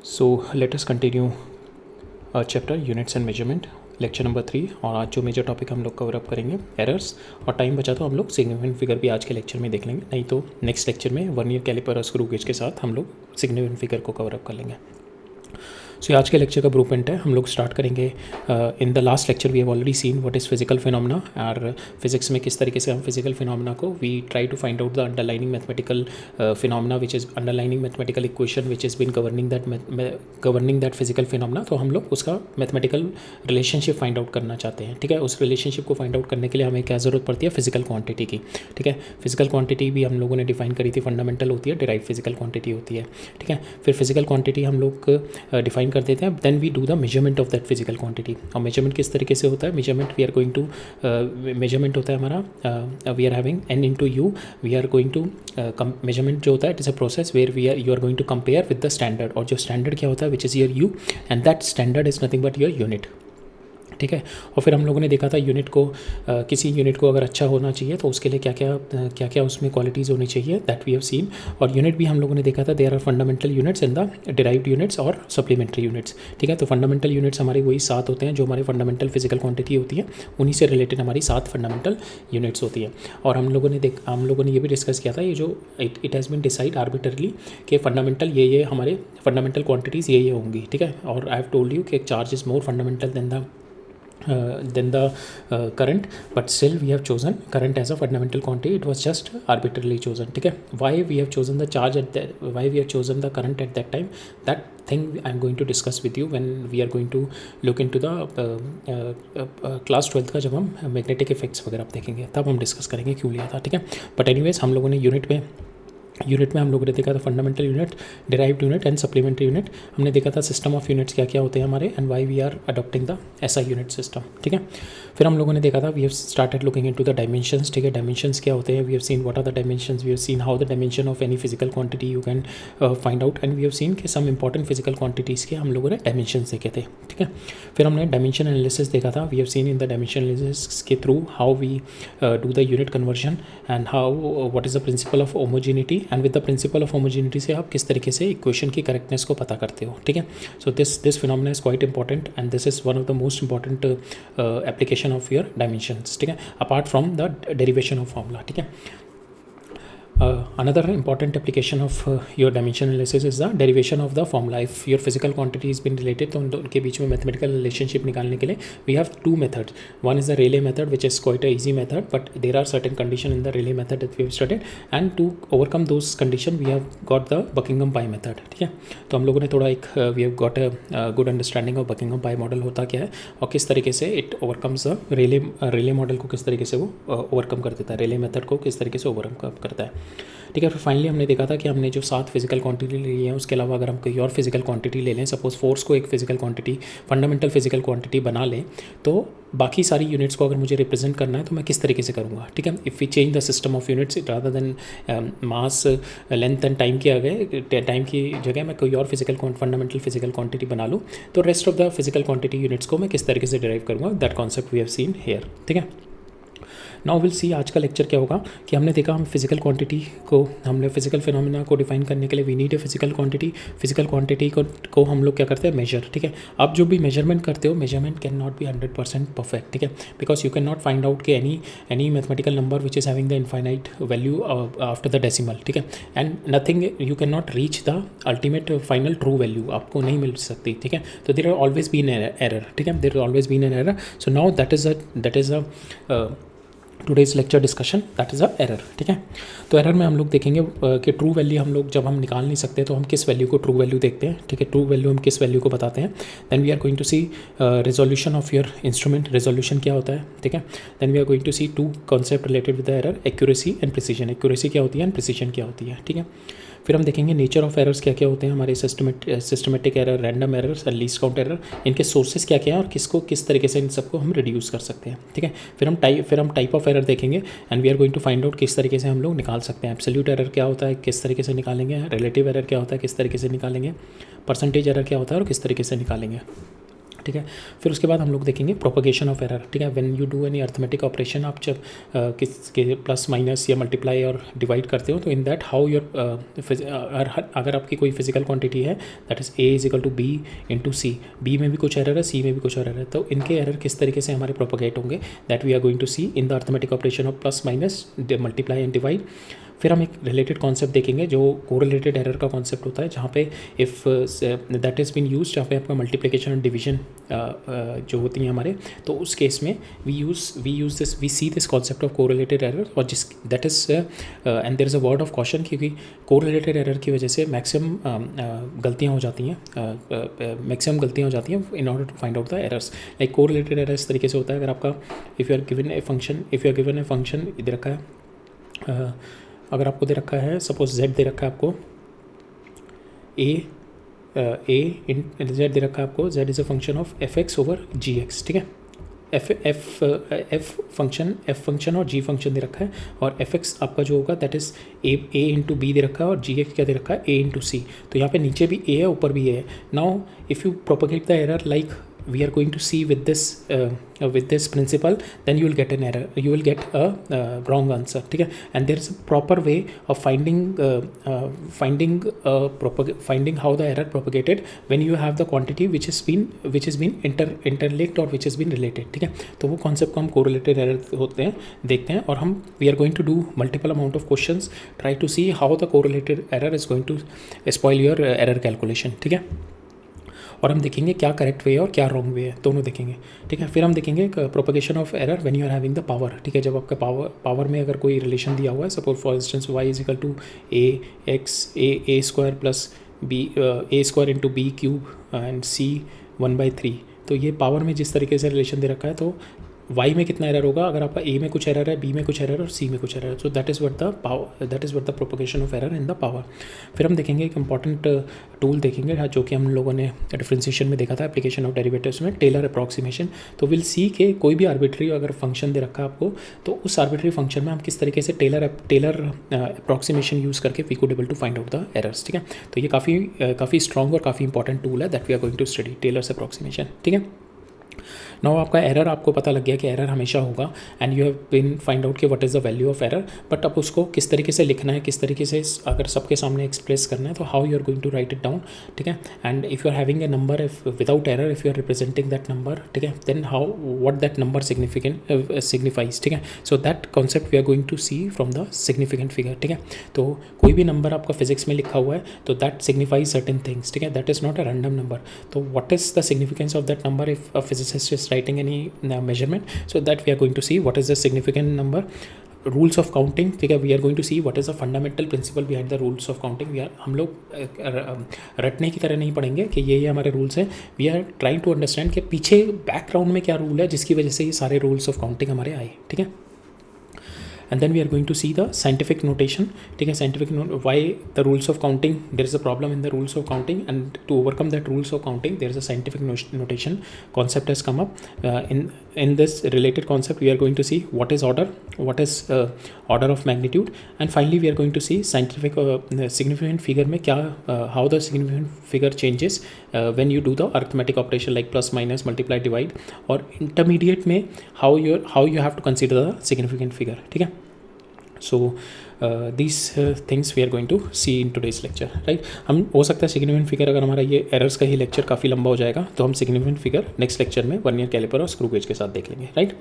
So let us continue chapter units and measurement lecture number 3। और आज जो major topic हम लोग कवर अप करेंगे एरर्स, और टाइम बचा तो हम लोग सिग्निफिकेंट फिगर भी आज के लेक्चर में देख लेंगे, नहीं तो नेक्स्ट लेक्चर में वर्नियर कैलिपर और स्क्रू गेज के साथ हम लोग सिग्निफिकेंट फिगर को कवर अप कर लेंगे। सो आज के लेक्चर का ब्लूप्रिंट है, हम लोग स्टार्ट करेंगे। In the last lecture we have already seen what is physical phenomena, और फिजिक्स में किस तरीके से हम फिजिकल फिनोमेना को we try to find out the underlining mathematical phenomena which is underlining mathematical equation which is been governing that physical phenomena. तो हम लोग उसका मैथमेटिकल रिलेशनशिप फाइंड आउट करना चाहते हैं। ठीक है, उस रिलेशनशिप को फाइंड आउट करने के लिए हमें क्या ज़रूरत पड़ती है, फिजिकल क्वांटिटी की। ठीक है, फिजिकल क्वांटिटी भी हम लोगों ने डिफाइन करी थी, फंडामेंटल होती है, डिराइव फिजिकल क्वांटिटी होती है। ठीक है, फिर फिजिकल क्वांटिटी हम लोग डिफाइन कर देते हैं, then we do the measurement of that physical quantity. और मेजरमेंट किस तरीके से होता है, measurement we are going to measurement होता है हमारा we are having n into u, we are going to measurement जो होता है it is a process where you are going to compare with the standard, और जो स्टैंडर्ड क्या होता है which is your u, and that standard is nothing but your unit. ठीक है, और फिर हम लोगों ने देखा था यूनिट को किसी यूनिट को अगर अच्छा होना चाहिए तो उसके लिए क्या क्या उसमें क्वालिटीज़ होनी चाहिए, दैट वी हैव सीन। और यूनिट भी हम लोगों ने देखा था, there are fundamental units and the derived units और सप्लीमेंट्री यूनिट्स। ठीक है, तो फंडामेंटल यूनिट्स हमारे वही 7 होते हैं जो हमारे फंडामेंटल फिजिकल क्वांटिटी होती है, उन्हीं से रिलेटेड हमारी 7 फंडामेंटल यूनिट्स होती है। और हम लोगों ने ये भी डिस्कस किया था, ये जो इट हैज़ बिन डिसाइड आर्बिटरली कि फंडामेंटल ये हमारे फंडामेंटल क्वांटिटीज़ ये होंगी। ठीक है, और आई हैव टोल्ड यू कि charge is more fundamental than the current, but still we have chosen current as a fundamental quantity. It was just arbitrarily chosen. ठीक है, why we have chosen the charge at that, why we have chosen the current at that time, that thing I'm going to discuss with you when we are going to look into the class 12th का, जब हम magnetic effects वगैरह देखेंगे तब हम discuss करेंगे क्यों लिया था। ठीक है, बट एनीवेज हम लोगों ने यूनिट में हम लोगों ने देखा था fundamental unit, derived unit and supplementary unit. हमने देखा था सिस्टम ऑफ यूनिट्स क्या क्या होते हैं हमारे, and why we are adopting the SI unit system. ठीक है, फिर हम लोगों ने देखा था we have started looking into the dimensions. ठीक है, डायमेंशंस क्या होते हैं, we have seen what are the dimensions, we have seen how the dimension of any physical quantity you can find out, and we have seen कि some important physical quantities के हम लोगों ने डायमेंशंस देखे थे। ठीक है, फिर हमने डायमेंशन एनालिसिस देखा था, we have seen in the dimension analysis के through how we do the unit conversion and how what is the principle of homogeneity, and with the principle of homogeneity से आप किस तरीके से इक्वेशन की correctness को पता करते हो। ठीक है, so this phenomena is quite important and this is one of the most important application of your dimensions. ठीक है, apart from the derivation of formula. ठीक है, another important application of your dimension analysis is the derivation of the formula. If your physical quantity has been related, तो उनके बीच में mathematical relationship निकालने के लिए we have two methods. One is the Rayleigh method, which is quite a easy method, but there are certain conditions in the Rayleigh method that we have studied, and to overcome those conditions we have got the Buckingham Pi method. ठीक है, तो हम लोगों ने थोड़ा एक we have got a good understanding of Buckingham Pi model होता क्या है और किस तरीके से it overcomes the Rayleigh model को किस तरीके से वो overcome कर देता है, Rayleigh method को किस तरीके से overcome करता है। ठीक है, फिर फाइनली हमने देखा था कि हमने जो 7 फिजिकल क्वांटिटी ली है उसके अलावा अगर हम कोई और फिजिकल क्वांटिटी ले लें, सपोज फोर्स को एक physical quantity, fundamental physical quantity बना लें, तो बाकी सारी यूनिट्स को अगर मुझे रिप्रेजेंट करना है तो मैं किस तरीके से करूँगा। ठीक है, if we change the system of units rather than mass length and time की जगह मैं कोई और फिजिकल फंडामेंटल फिजिकल क्वांटिटी बना लूँ, तो rest of the physical quantity units को मैं किस तरीके से डिराइव करूँगा, that concept we have seen here. ठीक है, नाउ विल सी आज का लेक्चर क्या होगा कि हमने देखा हम फिजिकल क्वांटिटी को, हमने फिजिकल फिनोमेना को डिफाइन करने के लिए we need a physical quantity को हम लोग क्या करते हैं, मेजर। ठीक है, आप जो भी मेजरमेंट करते हो, measurement can not be 100% perfect. ठीक है, because you can not find out कि any mathematical number which is having the infinite value after the decimal. ठीक है, and nothing you can not reach the ultimate final true value, आपको नहीं मिल सकती। ठीक है, तो there are always been error. ठीक है, there always been an error, so now that is a today's lecture discussion, that is a error. ठीक है, तो एरर में हम लोग देखेंगे कि ट्रू वैल्यू हम लोग जब हम निकाल नहीं सकते तो हम किस वैल्यू को ट्रू वैल्यू देखते हैं। ठीक है, ट्रू वैल्यू हम किस वैल्यू को बताते हैं, then we are going to see resolution of your instrument, resolution क्या होता है। ठीक है, then we are going to see 2 concept related with the error, accuracy and precision. Accuracy क्या होती है एंड प्रिसीजन क्या होती है। ठीक है, फिर हम देखेंगे नेचर ऑफ एरर्स क्या क्या होते हैं हमारे, systematic error, random errors and least count error, इनके सोर्सेज क्या क्या हैं और किस तरीके से इन सबको हम रिड्यूस कर सकते हैं। ठीक है, फिर हम टाइप ऑफ एरर देखेंगे and we are going to find out किस तरीके से हम लोग निकाल सकते हैं। एब्सोल्यूट एरर क्या होता है, किस तरीके से निकालेंगे, रिलेटिव एरर क्या होता है, किस तरीके से निकालेंगे, परसेंटेज एरर क्या होता है और किस तरीके से निकालेंगे। ठीक है। फिर उसके बाद हम लोग देखेंगे प्रोपगेशन ऑफ एरर, ठीक है। When you do any arithmetic operation, आप जब किसके प्लस माइनस या मल्टीप्लाई और डिवाइड करते हो, तो इन दैट हाउ योर अगर आपकी कोई फिजिकल क्वांटिटी है that is a is equal to B into c, b में भी कुछ एरर है, सी में भी कुछ एरर है, तो इनके एरर किस तरीके से हमारे प्रोपगेट होंगे that we are going to see in the arithmetic operation of plus minus multiply and divide. फिर हम एक रिलेटेड कॉन्सेप्ट देखेंगे जो कोरिलेटेड एरर का कॉन्सेप्ट होता है, जहाँ पे if that is been use, जहाँ पे आपका मल्टीप्लिकेशन और डिवीजन जो होती हैं हमारे, तो उस केस में we see this concept of correlated error, और जिस that is and there is a word of caution, क्योंकि कोरिलेटेड एरर की वजह से मैक्सिमम गलतियाँ हो जाती हैं in order to find out the errors. Like correlated error इस तरीके से होता है, अगर आपका if you are given a function इधर रखा है, अगर आपको दे रखा है सपोज z दे रखा है आपको a इन z दे रखा है आपको z is a function of fx over gx, ठीक है। f फंक्शन और g फंक्शन दे रखा है, और fx आपका जो होगा that is a into b दे रखा है, और gx क्या दे रखा है a इंटू सी। तो यहाँ पे नीचे भी a है, ऊपर भी a है। Now if you propagate the error like we are going to see with this principle, then you will get an error, you will get a wrong answer, ठीक है। and there is a proper way of finding how the error propagated when you have the quantity which has been interlinked or which has been related, ठीक है। तो वो concept को हम correlated error होते हैं देखते हैं, और हम we are going to do multiple amount of questions, try to see how the correlated error is going to spoil your error calculation, ठीक है। और हम देखेंगे क्या करेक्ट वे है और क्या रॉन्ग वे है, दोनों देखेंगे, ठीक है। फिर हम देखेंगे propagation of error when you are having the power, ठीक है। जब आपका पावर में अगर कोई रिलेशन दिया हुआ है, suppose for instance y is equal to a square plus b a square into b cube and c 1/3, तो ये पावर में जिस तरीके से रिलेशन दे रखा है, तो y में कितना एरर होगा, अगर आपका a में कुछ एरर है, b में कुछ एरर है और c में कुछ एरर है, so that is what the propagation of error in the power. फिर हम देखेंगे एक इंपॉर्टेंट टूल देखेंगे जो कि हम लोगों ने डिफरेंशिएशन में देखा था, एप्लीकेशन ऑफ डेरिवेटिव्स में, टेलर अप्रॉक्सीमेशन। तो विल सी के कोई भी आर्बिट्री अगर फंक्शन दे रखा है आपको, तो उस आर्बिट्री फंक्शन में हम किस तरीके से टेलर अप्रॉक्सीमेशन यूज़ करके we could able to find out the errors, ठीक है। तो ये काफ़ी स्ट्रॉन्ग और काफ़ी इंपॉर्टेंट टूल है that we are going to study, Taylor's approximation, ठीक है। नाउ आपका एरर आपको पता लग गया कि एरर हमेशा होगा, and you have been find out कि what is the value of error, but अब उसको किस तरीके से लिखना है, किस तरीके से अगर सबके सामने एक्सप्रेस करना है, तो how you are going to write it down, ठीक है। And if you are having a number if without error, if you are representing that number, ठीक है, then how what that number signifies, ठीक है। So that concept we are going to see from the significant figure, ठीक है। तो कोई भी number आपका फिजिक्स में लिखा हुआ है, तो दैट सिग्निफाइज सर्टेन थिंग्स, ठीक है, that is not a random number. तो what is the significance of that number if a physicist is writing any measurement, so that we are going to see what is the significant number, rules of counting, ठीक है। we are going to see what is the fundamental principle behind the rules of counting। हम लोग रटने की तरह नहीं पढ़ेंगे कि ये हमारे रूल्स हैं, we are trying to understand कि पीछे बैकग्राउंड में क्या रूल है जिसकी वजह से ये सारे रूल्स ऑफ काउंटिंग हमारे आए, ठीक है। and then we are going to see the scientific notation, ठीक है। scientific why the rules of counting, there is a problem in the rules of counting, and to overcome that rules of counting there is a scientific notation concept has come up। in this related concept we are going to see what is order, what is order of magnitude, and finally we are going to see scientific significant figure में क्या how the significant figure changes when you do the arithmetic operation like plus minus multiply divide, और intermediate में how you have to consider the significant figure, ठीक है। So these things we are going to see in today's lecture, right। हम हो सकता है significant figure, अगर हमारा ये एरर्स का ही लेक्चर काफ़ी लंबा हो जाएगा, तो हम सिग्निफिकेंट फिगर नेक्स्ट लेक्चर में वर्नियर कैलिपर और स्क्रू गेज के साथ देख लेंगे, राइट।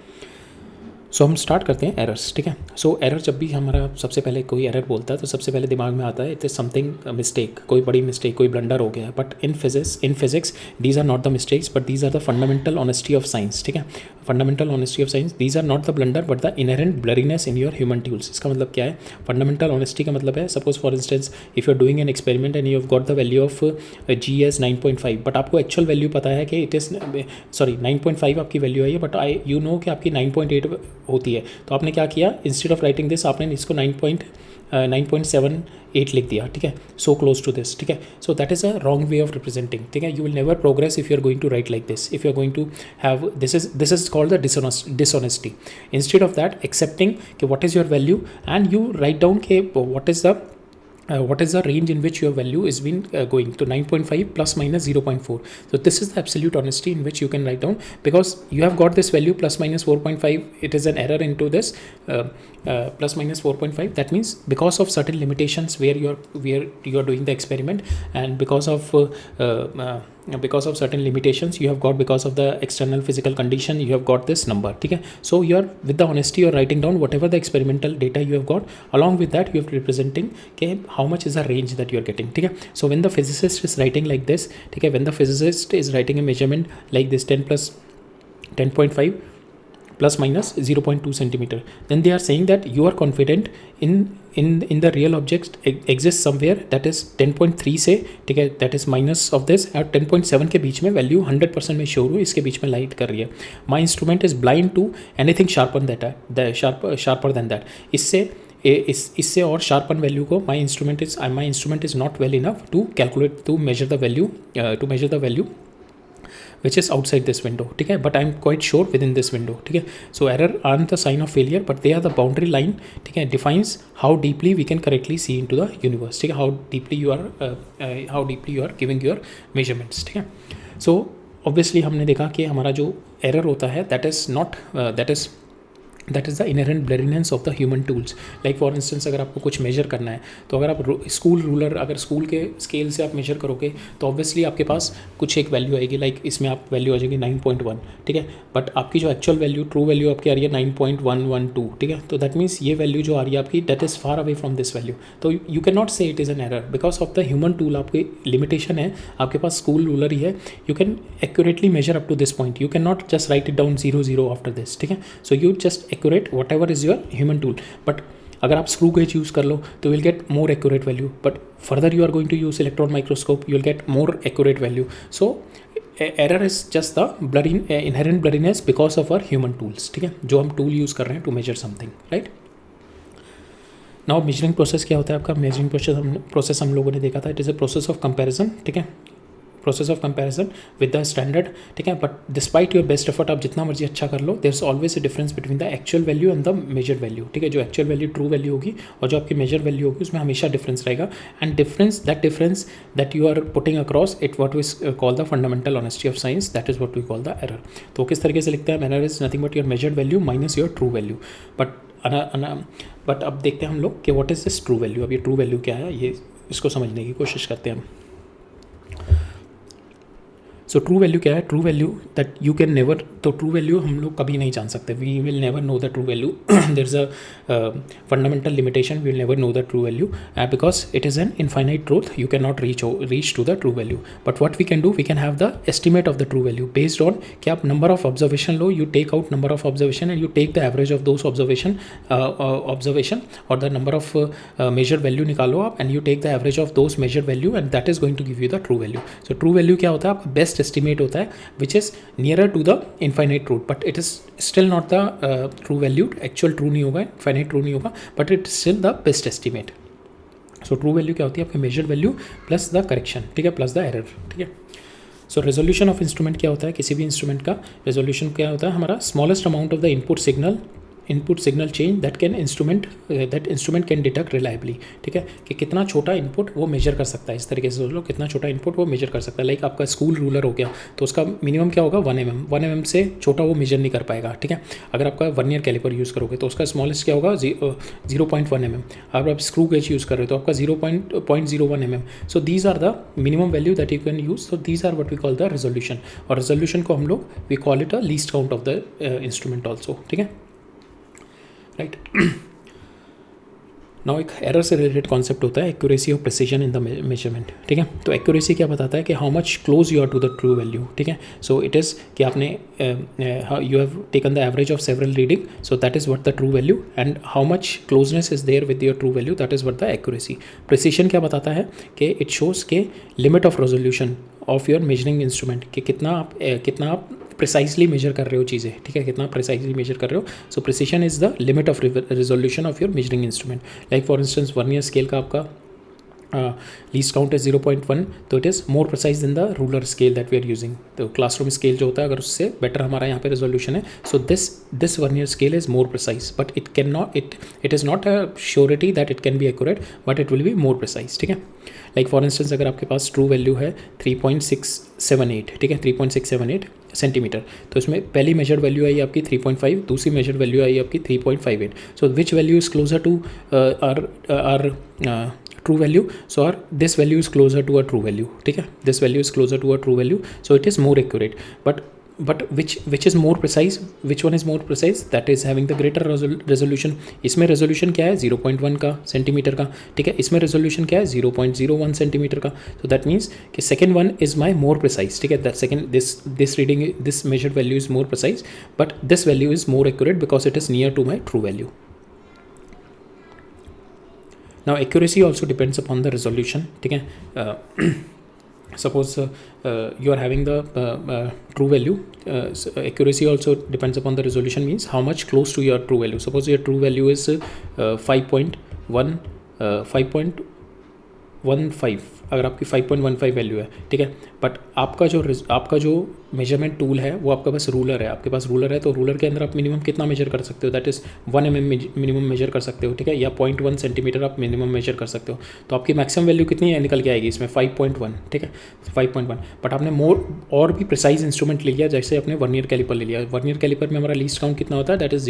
सो हम स्टार्ट करते हैं एरर्स, ठीक है। सो एरर जब भी हमारा सबसे पहले कोई एरर बोलता है तो सबसे पहले दिमाग में आता है इट इज़ समथिंग मिस्टेक, कोई बड़ी मिस्टेक, कोई ब्लंडर हो गया। But in physics these are not the mistakes but these are the fundamental honesty of science, ठीक है। Fundamental honesty of science, these are not the blunder but the inherent blurriness in your human tools. इसका मतलब क्या है, fundamental honesty का मतलब है suppose for instance if you are doing an experiment and you have got the value of g as 9.5, but आपको actual value पता है कि इट इज़ 9.5 आपकी वैल्यू है, बट यू नो कि आपकी 9.8 होती है। तो आपने क्या किया, इंस्टेड ऑफ राइटिंग दिस आपने इसको 9.78 लिख दिया, ठीक है, सो क्लोज टू दिस, ठीक है। So that is a wrong way of representing, ठीक है। You will never progress if you are going to write like this, if you are going to have this is called the dishonesty. Instead of that accepting कि what is your value and you write down के what is the what is the range in which your value is been going to 9.5 plus minus 0.4. So this is the absolute honesty in which you can write down, because you have got this value plus minus 4.5, it is an error into this plus minus 4.5. that means because of certain limitations where you are doing the experiment, and because of certain limitations you have got, because of the external physical condition, you have got this number. ठीक है, so you are with the honesty you are writing down whatever the experimental data you have got, along with that you have representing के how much is the range that you are getting. ठीक है, so when the physicist is writing like this, ठीक है, when the physicist is writing a measurement like this 10 plus 10.5 plus minus 0.2 centimeter, then they are saying that you are confident in the real object exists somewhere that is 10.3 से, ठीक है, that is minus of this, और 10.7 के बीच में value 100% में sure हो, इसके बीच में लाइट कर रही है. My instrument is blind to anything sharper than that. इससे और शार्पन वैल्यू को my instrument is not well enough to calculate to measure the value which is outside this window. ठीक है, but I am quite sure within this window. ठीक है, so error aren't the sign of failure, but they are the boundary line. ठीक है, defines how deeply we can correctly see into the universe. ठीक है, how deeply you are giving your measurements. ठीक है, so obviously हमने देखा कि हमारा जो error होता है that is the inherent blurriness of the human tools. Like for instance अगर आपको कुछ मेजर करना है, तो अगर आप स्कूल के स्केल से आप मेजर करोगे तो ऑब्वियसली आपके पास कुछ एक वैल्यू आएगी, लाइक इसमें आप वैल्यू आ जाएगी 9.1. ठीक है, बट आपकी जो एक्चुअल वैल्यू, ट्रू वैल्यू आपकी आ रही है 9.112. ठीक है, तो दैट मीन्स ये वैल्यू जो आ रही है आपकी, that is far away from this value. तो you can not say it is an error because of the human tool. आपकी लिमिटेशन है, आपके पास स्कूल रूलर ही है, you can accurately measure up to this point. You can not just write it down 0 after this. ठीक है, so you just accurate whatever is your human tool. But अगर आप screw gauge use कर लो तो will get more accurate value, but further you are going to use electron microscope, you will get more accurate value. So error is just the inherent blurriness because of our human tools. ठीक है, जो हम tool use कर रहे हैं to measure something, right. Now measuring process क्या होता है आपका? मेजरिंग प्रोसेस हम लोगों ने देखा था, it is a process of comparison. ठीक है, process of comparison with the standard. ठीक है, but despite your best effort, आप जितना मर्जी अच्छा कर लो, there is always a difference between the actual value and the measure value. ठीक है, जो एक्चुअल वैल्यू ट्रू वैल्यू होगी और जो आपकी मेजर वैल्यू होगी उसमें हमेशा डिफरेंस रहेगा. And difference that you are putting across it what we call the fundamental honesty of science, that is what we call the error. तो किस तरीके से लिखते हैं? Error is nothing but your measured value minus your true value. But अब देखते हैं हम लोग कि what is this true value. अब ये ट्रू वैल्यू क्या है, ये इसको समझने की कोशिश करते हैं हम. सो ट्रू वैल्यू क्या है? True value that you can never, तो ट्रू वैल्यू हम लोग कभी नहीं जान सकते. We will never know the true value. There is a fundamental limitation, we will never know the true value because it is an infinite truth. You can not reach to the true value. But what we can do, we can have the estimate of the true value based on कि आप number of observation लो, you take out number of observation and you take the average of those observation और the number of measure value निकालो आप, and you take the average of those measure value and that is going to give you the true value. So true value क्या होता है? आपका best estimate होता है which is nearer to the infinite truth, but it is still not the true value. Actual true नहीं होगा, infinite true नहीं होगा, but it is still the best estimate. So true value क्या होती है? आपकी measured value plus the correction. ठीक है, plus the error. ठीक है. सो रेजोल्यूशन ऑफ इंस्ट्रूमेंट क्या होता है? किसी भी इंस्ट्रूमेंट का रेजोल्यूशन क्या होता है? हमारा smallest amount of the input signal change that instrument can detect reliably. ठीक है, कि कितना छोटा इनपुट वो मेजर कर सकता है. इस तरीके से सोच लो, कितना छोटा इनपुट वो मेजर कर सकता है. लाइक आपका स्कूल रूलर हो गया, तो उसका मिनिमम क्या होगा? 1 mm से छोटा वो मेजर नहीं कर पाएगा. ठीक है, अगर आपका वर्नियर कैलिपर यूज़ करोगे तो उसका स्मॉलेस्ट क्या होगा? 0.1 mm. अगर आप स्क्रू गेज यूज़ कर रहे हो तो आपका 0.01 mm. So these are the minimum value that you can use. So these are what we call the resolution. और रेजोल्यूशन को हम लोग we call it a least count of the instrument also. ठीक है, राइट. नाउ एक error से related concept होता है एक्यूरेसी और प्रिसीजन इन द मेजरमेंट. ठीक है, तो एक्यूरेसी क्या बताता है? कि how much close you are to the true value. ठीक है, सो इट इज़ कि आपने you have taken the average of several reading, so that is what the true value, and how much closeness is there with your true value, that is what the accuracy. Precision क्या बताता है? कि it shows के limit of resolution of your measuring instrument, कि कितना आप precisely major कर रहे हो चीज़ें. ठीक है, कितना प्रिसाइजली मेजर कर रहे हो. So precision is the limit of resolution of your measuring instrument. Like for instance vernier scale का आपका लीस्ट काउंट इज 0.1, तो it is more precise than the ruler scale that we are using. तो classroom scale जो होता है अगर उससे better हमारा यहाँ पे रेजोल्यूशन है, so this vernier scale is more precise, but it can not it is not a surety that it can be accurate, but it will be more precise. ठीक है, लाइक फॉर इंस्टेंस अगर आपके पास true value है 3.678, ठीक है, 3.678 centimetre, तो इसमें पहली मेजर्ड वैल्यू आई आपकी 3.5, दूसरी मेजर्ड वैल्यू आई आपकी 3.58. So which value is closer to our true value? So our this value is closer to a true value. ठीक है, this value is closer to a true value, so it is more accurate. But which is more precise? Which one is more precise? That is having the greater resolution. इसमें resolution क्या है 0.1 का centimetre का. ठीक है, इसमें resolution क्या है 0.01 सेंटीमीटर का. So that means कि second one is my more precise. ठीक है, that second this reading, this measured value is more precise, but this value is more accurate because it is near to my true value. Now accuracy also depends upon the resolution. ठीक है, suppose you are having the true value, so accuracy also depends upon the resolution, means how much close to your true value. Suppose your true value is 5.15, अगर आपकी 5.15 value है, ठीक है, but आपका जो measurement tool है वो आपके पास रूलर है. आपके पास रूलर है तो रूलर के अंदर आप मिनिमम कितना मेजर कर सकते हो, that is 1 mm minimum measure कर सकते हो. ठीक है, या 0.1 सेंटीमीटर आप मिनिमम मेजर कर सकते हो. तो आपकी मैक्सिमम वैल्यू कितनी है निकल के आएगी इसमें 5.1. ठीक है, 5.1, बट आपने मोर और भी प्रिसाइज इंस्ट्रूमेंट ले लिया, जैसे आपने वर्नियर कैलिपर ले लिया. वर्नियर कैलिपर में हमारा लीस्ट काउंट कितना होता है, दैट इज़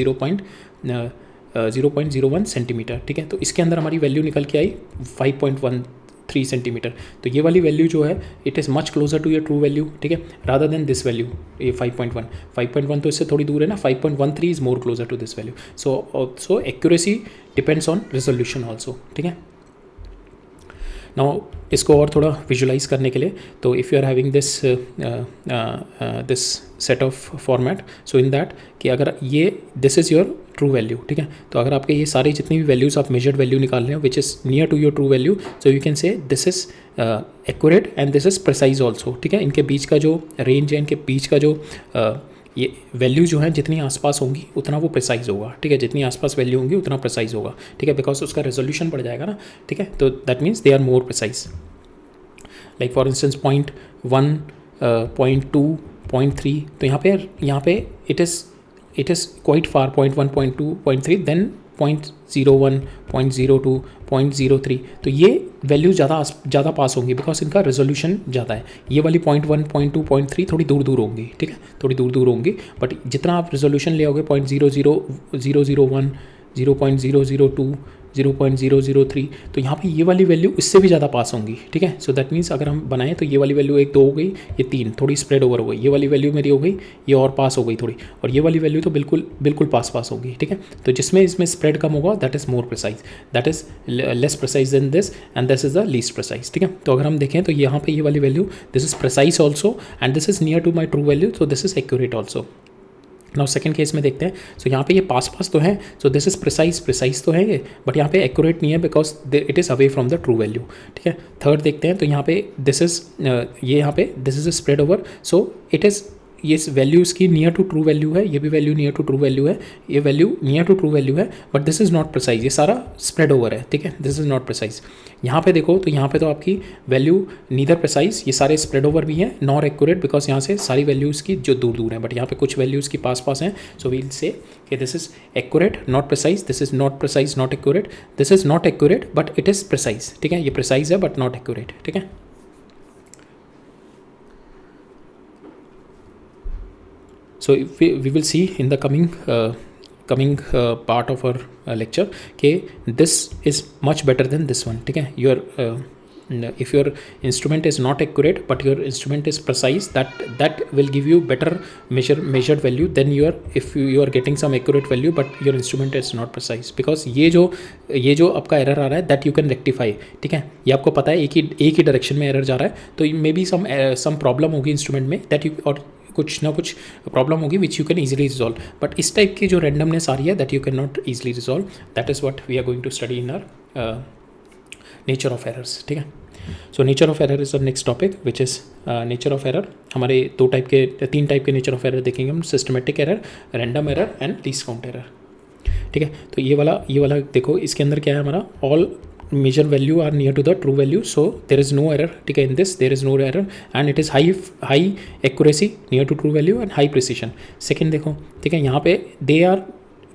0.01 सेंटीमीटर. ठीक है, तो इसके अंदर हमारी वैल्यू निकल के आई 5.13 सेंटीमीटर. तो ये वाली वैल्यू जो है it is much closer to your true value. ठीक है, रादर देन दिस वैल्यू, ये 5.1 तो इससे थोड़ी दूर है ना. 5.13 is more closer to this value. So accuracy depends on resolution also. ठीक है, नाउ इसको और थोड़ा विजुलाइज करने के लिए, तो if you are having this set of format, so in that कि अगर ये this is your true value. ठीक है, तो अगर आपके ये सारी जितनी भी वैल्यूज़ आप मेजर्ड वैल्यू निकाल रहे हो which is near to your true value, so you can say this is accurate and this is precise also. ठीक है, इनके बीच का जो रेंज है, इनके बीच का जो ये वैल्यू जो है जितनी आसपास होंगी उतना वो प्रिसाइज होगा. ठीक है, जितनी आसपास वैल्यू होंगी उतना प्रिसाइज होगा. ठीक है, बिकॉज उसका रेजोल्यूशन बढ़ जाएगा ना. ठीक है, तो that means they are more precise. Like for instance 0.1, 0.2, 0.3, तो यहाँ पे it is quite far. 0.1, 0.2, 0.3, then 0.01, 0.02, 0.03, तो ये वैल्यू ज़्यादा पास होंगी बिकॉज इनका रेजोल्यूशन ज़्यादा है. ये वाली 0.1, 0.2, 0.3 थोड़ी दूर होंगी. ठीक है, थोड़ी दूर होंगी, बट जितना आप रेजोल्यूशन ले आओगे 0.00001, 0.002, 0.003, तो यहाँ पे ये वाली वैल्यू इससे भी ज़्यादा पास होंगी. ठीक है, सो दैट मीन्स अगर हम बनाएं तो ये वाली वैल्यू 1, 2 हो गई, ये 3 थोड़ी स्प्रेड ओवर हो गई, ये वाली वैल्यू मेरी हो गई, ये और पास हो गई थोड़ी, और ये वाली वैल्यू तो बिल्कुल पास होगी. ठीक है, तो जिसमें इसमें स्प्रेड कम होगा that is more precise, that is less precise than this, and this is the least precise. ठीक है, तो अगर हम देखें तो यहाँ पे ये वाली value this is precise also and this is near to my true value, so this is accurate also. Now second case में देखते हैं. सो यहाँ पे ये पास तो है, सो दिस इज़ प्रिसाइज तो है ये, बट यहाँ पे एक्यूरेट नहीं है because it is away from the true value. ठीक है, थर्ड देखते हैं. तो यहाँ पे this is this is spread over, so it is ये वैल्यू इसकी नियर टू ट्रू वैल्यू है, ये भी value near to true value है, ये value near to true value है, but this is not precise. ये सारा स्प्रेड ओवर है. ठीक है, दिस इज़ नॉट प्रिसाइज. यहाँ पे देखो तो यहाँ पे तो आपकी वैल्यू नीदर प्रिसाइज, ये सारे स्प्रेड ओवर भी हैं, नॉर एक्यूरेट बिकॉज यहाँ से सारी वैल्यूज़ की जो दूर हैं, बट यहाँ पे कुछ वैल्यूज़ की पास हैं. सो वील से कि this is accurate not precise, this is not precise not accurate, this is not accurate but it is precise. ठीक है, ये प्रिसाइज है बट नॉट एक्यूरेट. ठीक है, so we will see in the coming part of our lecture कि this is much better than this one. ठीक है, if your instrument is not accurate but your instrument is precise, that will give you better measured value than if you are getting some accurate value but your instrument is not precise, because ये जो आपका error आ रहा है that you can rectify. ठीक है, ये आपको पता है एक ही डायरेक्शन में एरर जा रहा है, तो मे बी some प्रॉब्लम होगी इंस्ट्रूमेंट में that you, और कुछ ना कुछ प्रॉब्लम होगी which you can easily resolve, but इस टाइप की जो रैंडमनेस आ रही है that you can not easily resolve. That is what we are going to study in our nature of errors. ठीक है, so nature of error is the next topic which is nature of error. हमारे 3 type के nature of error देखेंगे हम, systematic error, random error and least count error. ठीक है, तो ये वाला देखो, इसके अंदर क्या है हमारा, measure value are near to the true value, so there is no error, ठीक है, in this there is no error and it is high accuracy near to true value and high precision. Second देखो, ठीक है, यहाँ पे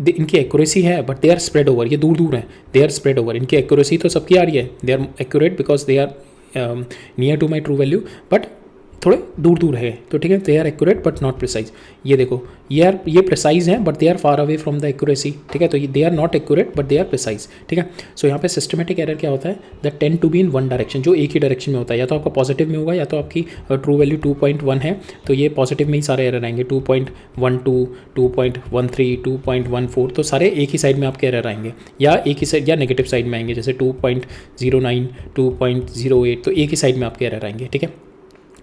इनकी accuracy है but they are spread over, ये दूर दूर हैं, दे आर स्प्रेड ओवर। इनकी एक्यूरेसी तो सबकी आ रही है, they are accurate because they are near to my true value, but थोड़े दूर दूर है, तो ठीक है, they are accurate but not precise. ये देखो, ये प्रिसाइज हैं but they are far away from the accuracy, ठीक है, तो they are not accurate but they are precise, ठीक है। सो यहाँ पे सिस्टमेटिक एरर क्या होता है, that tend to be in one direction, जो एक ही डायरेक्शन में होता है, या तो आपका पॉजिटिव में होगा या तो आपकी ट्रू वैल्यू 2.1 है तो ये पॉजिटिव में ही सारे एरर आएंगे, 2.12, 2.13, 2.14, तो सारे एक ही साइड में आपके एरर आएंगे, या एक ही साइड या नेगेटिव साइड में आएंगे, जैसे 2.09, 2.08, तो एक ही साइड में आपके एरर आएंगे, ठीक है।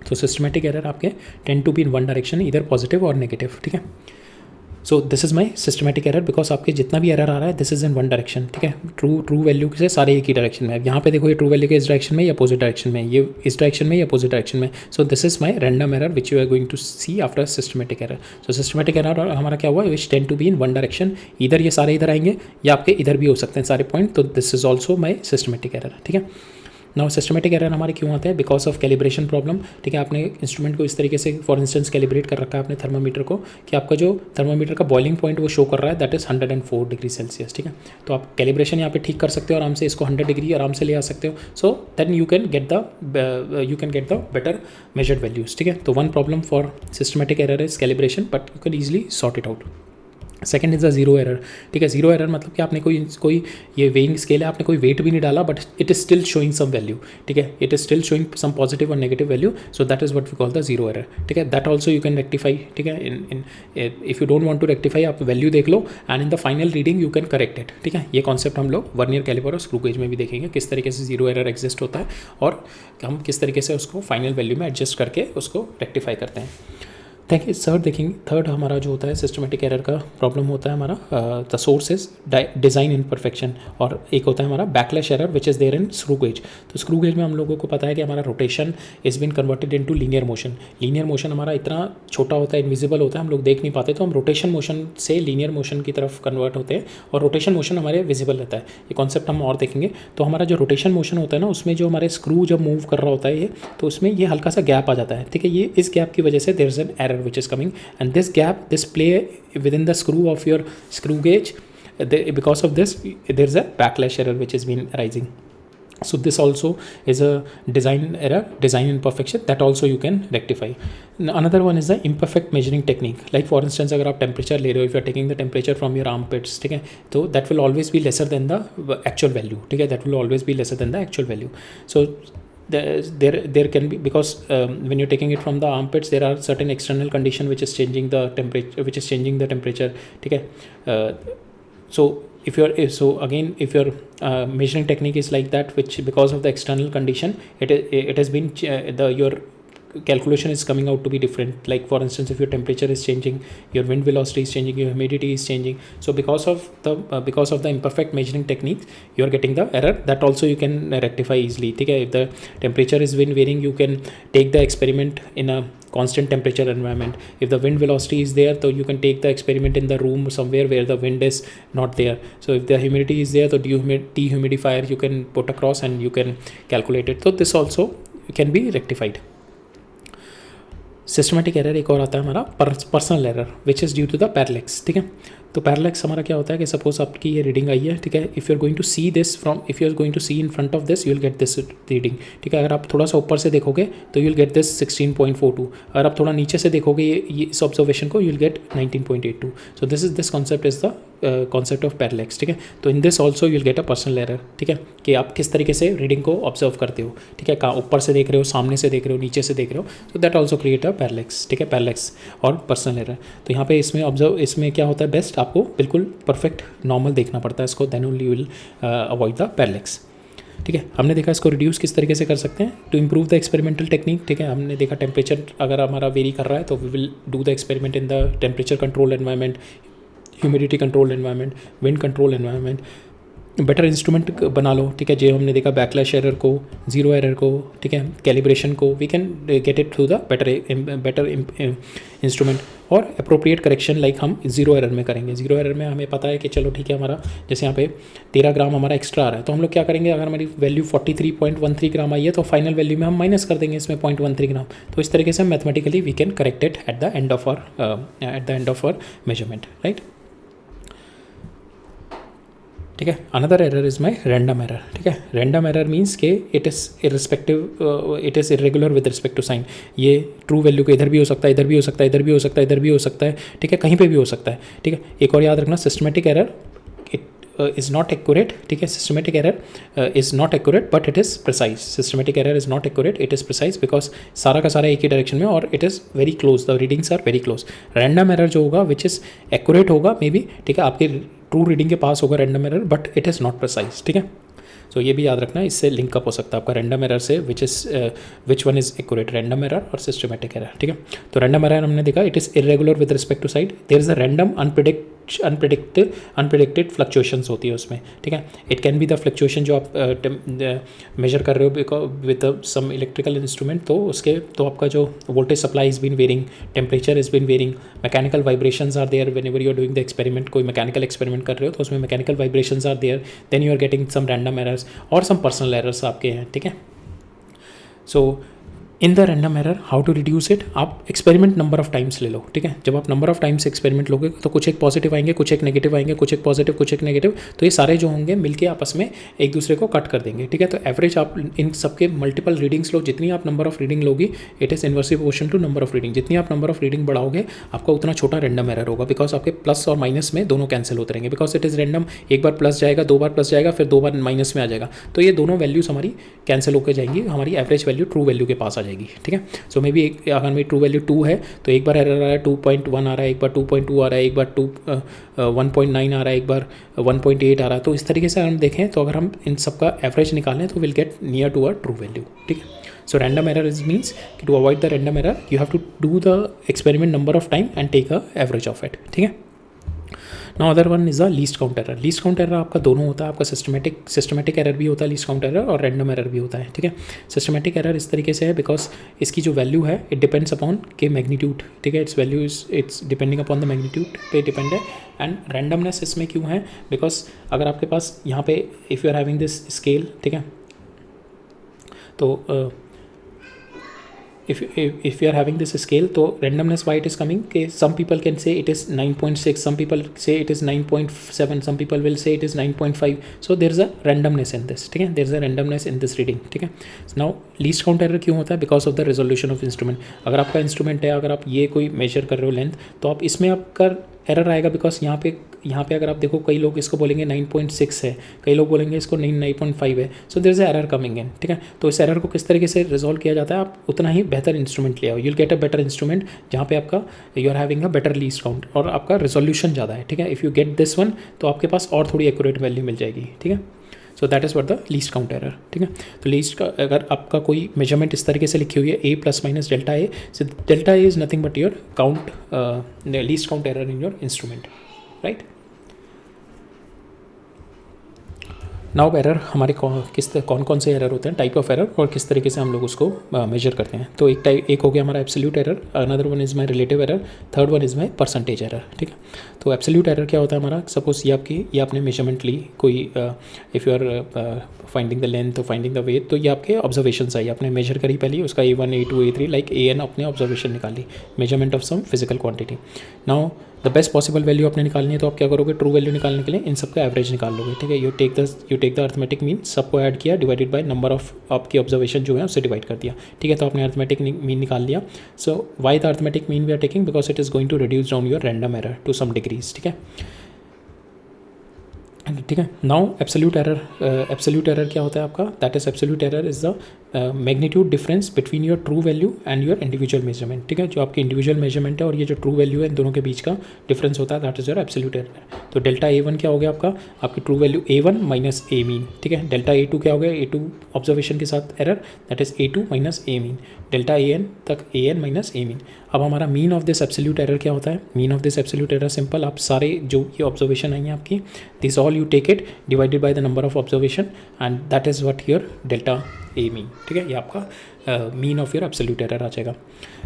तो सिस्टमेटिक एरर आपके tend to be in one direction, इधर पॉजिटिव और नेगेटिव, ठीक है। So this is my systematic error because आपके जितना भी एरर आ रहा है this is in one direction, ठीक है। ट्रू वैल्यू से सारे एक ही डायरेक्शन में है। यहाँ पे देखो, ये ट्रू वैल्यू के इस डायरेक्शन में या अपोजिट डायरेक्शन में, ये इस डायरेक्शन में या अपोजिट डायरेक्शन में। So this is my random error which you are going to see after systematic error. So systematic error हमारा क्या हुआ, which tend to be in one direction, इधर ये सारे इधर आएंगे या आपके इधर भी हो सकते हैं सारे पॉइंट, तो this is also my systematic error, ठीक है। नाउ सिस्टमेटिक एरर हमारे क्यों आते हैं, बिकॉज ऑफ कैलिब्रेशन प्रॉब्लम, ठीक है। आपने इंस्ट्रूमेंट को इस तरीके से फॉर इंस्टेंस कैलिब्रेट कर रखा है आपने थर्मामीटर को, कि आपका जो थर्मामीटर का बॉइलिंग पॉइंट वो शो कर रहा है दैट इज़ 104 डिग्री सेल्सियस, ठीक है। तो आप कैलिब्रेशन यहाँ पे ठीक कर सकते हो आराम से, इसको 100 डिग्री आराम से ले आ सकते हो, so then you can get the better measured values, ठीक है। तो one problem for systematic error is calibration, but you can easily sort it out. Second is the zero error, ठीक है। जीरो एरर मतलब कि आपने कोई ये वेइंग स्केल है, आपने कोई वेट भी नहीं डाला but it is still showing some value, ठीक है, it is still showing some positive और negative value, so that is what we call the zero error, ठीक है। That also you can rectify, ठीक है। In if you don't want to rectify, आप value देख लो and in the final reading you can correct it, ठीक है। ये कॉन्सेप्ट हम लोग वर्नियर कैलिपर और स्क्रू गेज में भी देखेंगे, किस तरीके से जीरो एरर एग्जिस्ट होता है और हम किस तरीके से उसको फाइनल वैल्यू में एडजस्ट करके उसको रेक्टिफाई करते हैं। Thank you sir. देखेंगे थर्ड हमारा जो होता है सिस्टमेटिक एरर का प्रॉब्लम होता है हमारा the source is design imperfection, और एक होता है हमारा backlash error which is there in screw gauge. तो स्क्रू गेज में हम लोगों को पता है कि हमारा rotation is been converted into linear motion. Linear motion हमारा इतना छोटा होता है, इनविजिबल होता है, हम लोग देख नहीं पाते, तो हम रोटेशन मोशन से लीनियर मोशन की तरफ कन्वर्ट होते हैं और रोटेशन मोशन हमारे विजिबल रहता है। ये कॉन्सेप्ट हम और देखेंगे। तो हमारा जो रोटेशन मोशन होता है ना, उसमें जो हमारे स्क्रू जब मूव कर रहा होता है ये, तो उसमें ये हल्का सा गैप आ जाता है, ठीक है। ये इस गैप की वजह से there is an error which is coming, and this gap, this play within the screw of your screw gauge, because of this there is a backlash error which has been arising. So this also is a design error, design imperfection, that also you can rectify. Another one is the imperfect measuring technique. Like for instance, अगर आप temperature ले रहे हो, if you are taking the temperature from your armpits, ठीक है, तो that will always be lesser than the actual value, ठीक है, that will always be lesser than the actual value. So there can be, because when you're taking it from the armpits, there are certain external condition which is changing the temperature, ठीक है। So if your measuring technique is like that, which because of the external condition, it has been your calculation is coming out to be different. Like for instance, if your temperature is changing, your wind velocity is changing, your humidity is changing, so because of the imperfect measuring techniques, you are getting the error. That also you can rectify easily, ठीक है। If the temperature is been varying, you can take the experiment in a constant temperature environment. If the wind velocity is there, so you can take the experiment in the room somewhere where the wind is not there. So if the humidity is there, so dehumidifier you can put across and you can calculate it. So this also can be rectified. Systematic error एक और आता है हमारा personal error which is due to the parallax, ठीक है। तो parallax हमारा क्या होता है कि सपोज आपकी ये रीडिंग आई है, ठीक है। If you are going to see this from, if you are going to see in front of this, you will get this reading, ठीक है। अगर आप थोड़ा सा ऊपर से देखोगे तो यू विल गेट दिस 16.42, अगर आप थोड़ा नीचे से देखोगे ये इस ऑब्जर्वेशन को, you will gate 19.82. So this concept is the concept of parallax, ठीक है। तो in this also you will get a personal error, ठीक है, कि आप किस तरीके से रीडिंग को ऑब्जर्व करते हो, ठीक है। कहाँ ऊपर से देख रहे हो, सामने से देख रहे हो, नीचे से देख रहे हो, तो that also create a parallax, ठीक है, पैरेलैक्स और पर्सनल एरर। तो यहाँ पे इसमें क्या होता है, बेस्ट आपको बिल्कुल परफेक्ट नॉर्मल देखना पड़ता है इसको, then only you will avoid the parallax, ठीक है। हमने देखा इसको रिड्यूस किस तरीके से कर सकते हैं, to improve the experimental technique, ठीक है। हमने देखा टेम्परेचर अगर हमारा वेरी कर रहा है तो we will do the experiment in the temperature control environment, humidity control environment, wind control environment, better instrument बना लो, ठीक है। जो हमने देखा बैकलैश एरर को, जीरो एरर को, ठीक है, कैलिब्रेशन को, we can get it through the better instrument. और अप्रोप्रिएट करेक्शन लाइक हम जीरो एरर में करेंगे। जीरो एरर में हमें पता है कि चलो ठीक है, हमारा जैसे यहाँ पे 13 ग्राम हमारा एक्स्ट्रा आ रहा है, तो हम लोग क्या करेंगे, अगर हमारी वैल्यू 43.13 ग्राम आई है तो फाइनल वैल्यू में हम माइनस कर देंगे इसमें 0.13 ग्राम। तो इस तरीके से mathematically we can correct it at the end of our measurement, right. ठीक है। Another error is my random error, ठीक है। रैंडम एरर मीन्स के it is irrespective, it is irregular with respect to sign. ये true value को इधर भी हो सकता है, इधर भी हो सकता है, इधर भी हो सकता है, इधर भी हो सकता है, ठीक है, कहीं पे भी हो सकता है, ठीक है। एक और याद रखना, systematic error is not accurate, ठीक है। Systematic error is not accurate but it is precise. Systematic error is not accurate, it is precise because सारा का सारा एक ही डायरेक्शन में और it is very close, the readings are very close. Random error जो होगा विच इज़ एक्यूरेट होगा मे बी, ठीक है, आपके ट्रू रीडिंग के पास होगा random error, but it is not precise, ठीक है। सो ये भी याद रखना, इससे लिंकअप हो सकता है आपका रैंडम एरर से, which one is accurate, random error और सिस्टमेटिक एरर, ठीक है। तो रैंडम एरर हमने देखा, it is irregular with respect to side, there is a random unpredicted fluctuations होती है उसमें, ठीक है। It can be the fluctuation जो आप मेजर कर रहे हो विद सम इलेक्ट्रिकल इंस्ट्रूमेंट, तो आपका जो voltage supply is been varying, temperature is been varying, mechanical vibrations are there whenever you are doing the experiment. कोई मैकेनिकल एक्सपेरिमेंट कर रहे हो तो उसमें mechanical vibrations are there, then you are getting some random errors और some personal errors आपके हैं, ठीक है। So in the random error how to reduce it, आप एक्सपेरिमेंट नंबर ऑफ टाइम्स ले लो, ठीक है। जब आप नंबर ऑफ टाइम्स एक्सपेरिमेंट लोगे तो कुछ एक पॉजिटिव आएंगे, कुछ एक नेगेटिव आएंगे, कुछ एक पॉजिटिव, कुछ एक नेगेटिव, तो ये सारे जो होंगे मिलके आपस में एक दूसरे को कट कर देंगे, ठीक है। तो एवरेज आप इन सबके मल्टीपल रीडिंग्स लो, जितनी आप नंबर ऑफ रीडिंग लोगी it is inversely proportional to number of reading. जितनी आप नंबर ऑफ रीडिंग बढ़ाओगे आपका उतना छोटा रैंडम एरर होगा, बिकॉज आपके प्लस और माइनस में दोनों कैंसिल होते रहेंगे, बिकॉज इट इज़ रैंडम। एक बार प्लस जाएगा, दो बार प्लस जाएगा, फिर दो बार माइनस में आ जाएगा, तो ये दोनों वैल्यूज़ हमारी कैंसिल होकर जाएंगी, हमारी एवरेज वैल्यू ट्रू वैल्यू के पास आ जाएगी, ठीक है। सो मे बी अगर मेरी ट्रू वैल्यू 2 है तो एक बार एरर आ रहा है 2.1 आ रहा है, एक बार 2.2 आ रहा है, एक बार 1.9 आ रहा है, एक बार 1.8 आ रहा है। तो इस तरीके से हम देखें तो अगर हम इन सब का एवरेज निकालें तो will get near to a true value, ठीक है। So random error is means to avoid the random error you have to do the experiment number of time and take a average of it, ठीक है। Now other one is the least count error. Least count error आपका दोनों होता है, आपका systematic error भी होता है लीस्ट काउंट एरर, और रैंडम एरर भी होता है, ठीक है। सिस्टमेटिक एरर इस तरीके से है बिकॉज इसकी जो वैल्यू है इट डिपेंड्स अपॉन के मैग्नीट्यूड, ठीक है। Its value its depending upon the magnitude पे डिपेंड है। एंड रैंडमनेस इसमें क्यों है, बिकॉज अगर आपके पास यहाँ पे if you are having this scale, ठीक है, तो if you are having this scale, तो randomness why it is coming, okay, some people can say it is 9.6, some people say it is 9.7, some people will say it is 9.5, so there is a randomness in this, ठीक है, there is a randomness in this reading, ठीक है। now least count error क्यों होता है, because of the resolution of instrument। अगर आपका instrument है, अगर आप ये कोई मेजर कर रहे हो लेंथ, तो आप इसमें आपका एरर आएगा, बिकॉज यहाँ पे अगर आप देखो कई लोग इसको बोलेंगे 9.6 है, कई लोग बोलेंगे इसको 9.5 है, so there is error coming in, ठीक है। तो इस एरर को किस तरीके से रिजॉल्व किया जाता है, आप उतना ही बेहतर इंस्ट्रूमेंट ले आओ, you'll get a better instrument जहाँ पे आपका you are having a better least count और आपका रिजोल्यूशन ज़्यादा है, ठीक है। If you get this one तो आपके पास और थोड़ी एक्यूरेट वैल्यू मिल जाएगी, ठीक है। So that is what the least count error, ठीक है। तो लीस्ट का अगर आपका कोई मेजरमेंट इस तरीके से लिखी हुई है a plus minus delta A, so delta A is nothing but your count least count error in your instrument, right. Now error हमारे कौन कौन से एरर होते हैं, टाइप ऑफ एरर, और किस तरीके से हम लोग उसको मेजर करते हैं। तो एक हो गया हमारा absolute error, another one is my relative error, third one is my percentage error, ठीक है। तो एब्सोल्यूट एरर क्या होता है हमारा, सपोज ये आपने मेजरमेंट ली कोई, if you are finding the length, finding the weight, तो ये आपके ऑब्जर्वेशन आई, आपने मेजर करी पहले, उसका A1 A2 A3 like AN अपने ऑब्जर्वेशन निकाली, measurement of some physical quantity. Now the best possible value आपने निकालनी है, तो आप क्या करोगे, ट्रू वैल्यू निकालने के लिए इन सबका एवरेज निकाल लोगे, ठीक है। You take the arithmetic mean, सबको ऐड किया, डिवाइडेड बाय नंबर ऑफ आपकी ऑब्जर्वेशन जो है उससे डिवाइड कर दिया, ठीक है। तो आपने अर्थमेटिक मीन निकाल लिया। So why the arithmetic mean we are taking, because it is going to reduce down your random error to some degrees, ठीक है, ठीक है। नाउ एब्सोल्यूट एरर क्या होता है आपका, that is absolute error is the magnitude difference between your true value and your individual measurement, ठीक है, जो आपकी इंडिविजुअल मेजरमेंट है और ये जो ट्रू वैल्यू है इन दोनों के बीच का डिफरेंस होता है, that is your absolute error. तो डेल्टा A1 क्या हो गया आपकी true value A1 minus A mean, ठीक है। डेल्टा A2 क्या हो गया, A2 ऑब्जर्वेशन के साथ error, that is A2 minus A mean. Delta AN तक AN माइनस A मीन। अब हमारा mean of this absolute error क्या होता है, mean of this absolute error simple, आप सारे जो ये ऑब्जर्वेशन आई हैं आपकी, this all you take it divided by the number of observation and that is what your delta A mean, ठीक है। ये आपका mean of your absolute error आ जाएगा।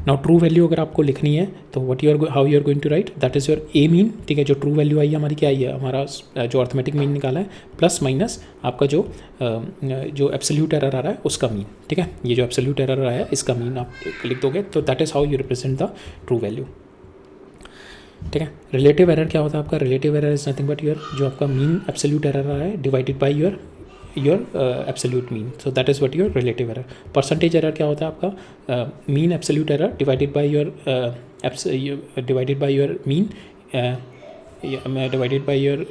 नाउ ट्रू वैल्यू अगर आपको लिखनी है तो how you are going to write, that is your A mean, ठीक है। जो ट्रू वैल्यू आई है हमारी क्या आई है, हमारा जो अर्थमेटिक मीन निकाला है प्लस माइनस आपका जो एब्सोल्यूट एरर आ रहा है उसका मीन, ठीक है। ये जो एब्सोल्यूट एरर आया है इसका मीन आप लिख दोगे, तो that is how you represent the true value, ठीक है। रिलेटिव एरर क्या होता है आपका, relative error is nothing but your जो आपका मीन एब्सोल्यूट एरर आ रहा है divided by your absolute mean, so that is what your relative error. Percentage error क्या होता है आपका, mean absolute error divided by your mean divided by your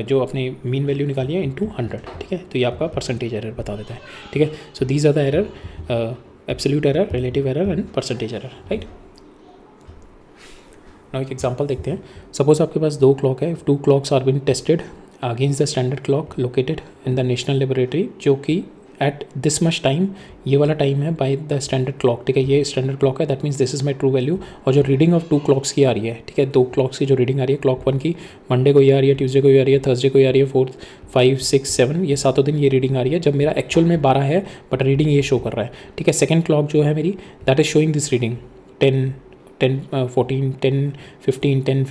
जो अपने मीन वैल्यू निकाली है इनटू 100, ठीक है। तो ये आपका परसेंटेज एरर बता देता है, ठीक है। So these are the error, absolute error, relative error and percentage error, right. Now एक एग्जांपल देखते हैं। सपोज आपके पास 2 क्लॉक है, if 2 clocks are been tested against the standard clock located in the national laboratory, जो कि at this much time, ये वाला टाइम है बाय द स्टैंडर्ड क्लॉक, ठीक है। ये स्टैंडर्ड क्लॉक है, that means this is my true value. और जो रीडिंग ऑफ 2 क्लॉक्स की आ रही है, ठीक है, 2 क्लॉक्स की जो रीडिंग आ रही है, क्लॉक 1 की मंडे को ये आ रही है, ट्यूसडे को ये आ रही है, थर्सडे को ये आ रही है, 4, 5, 6, 7, ये 7 दिन ये रीडिंग आ रही है, जब मेरा एक्चुअल में 12 है बट रीडिंग ये शो कर रहा है, ठीक है। सेकेंड क्लॉक जो है मेरी, that is showing this reading 10, 14, 10, 15, 10,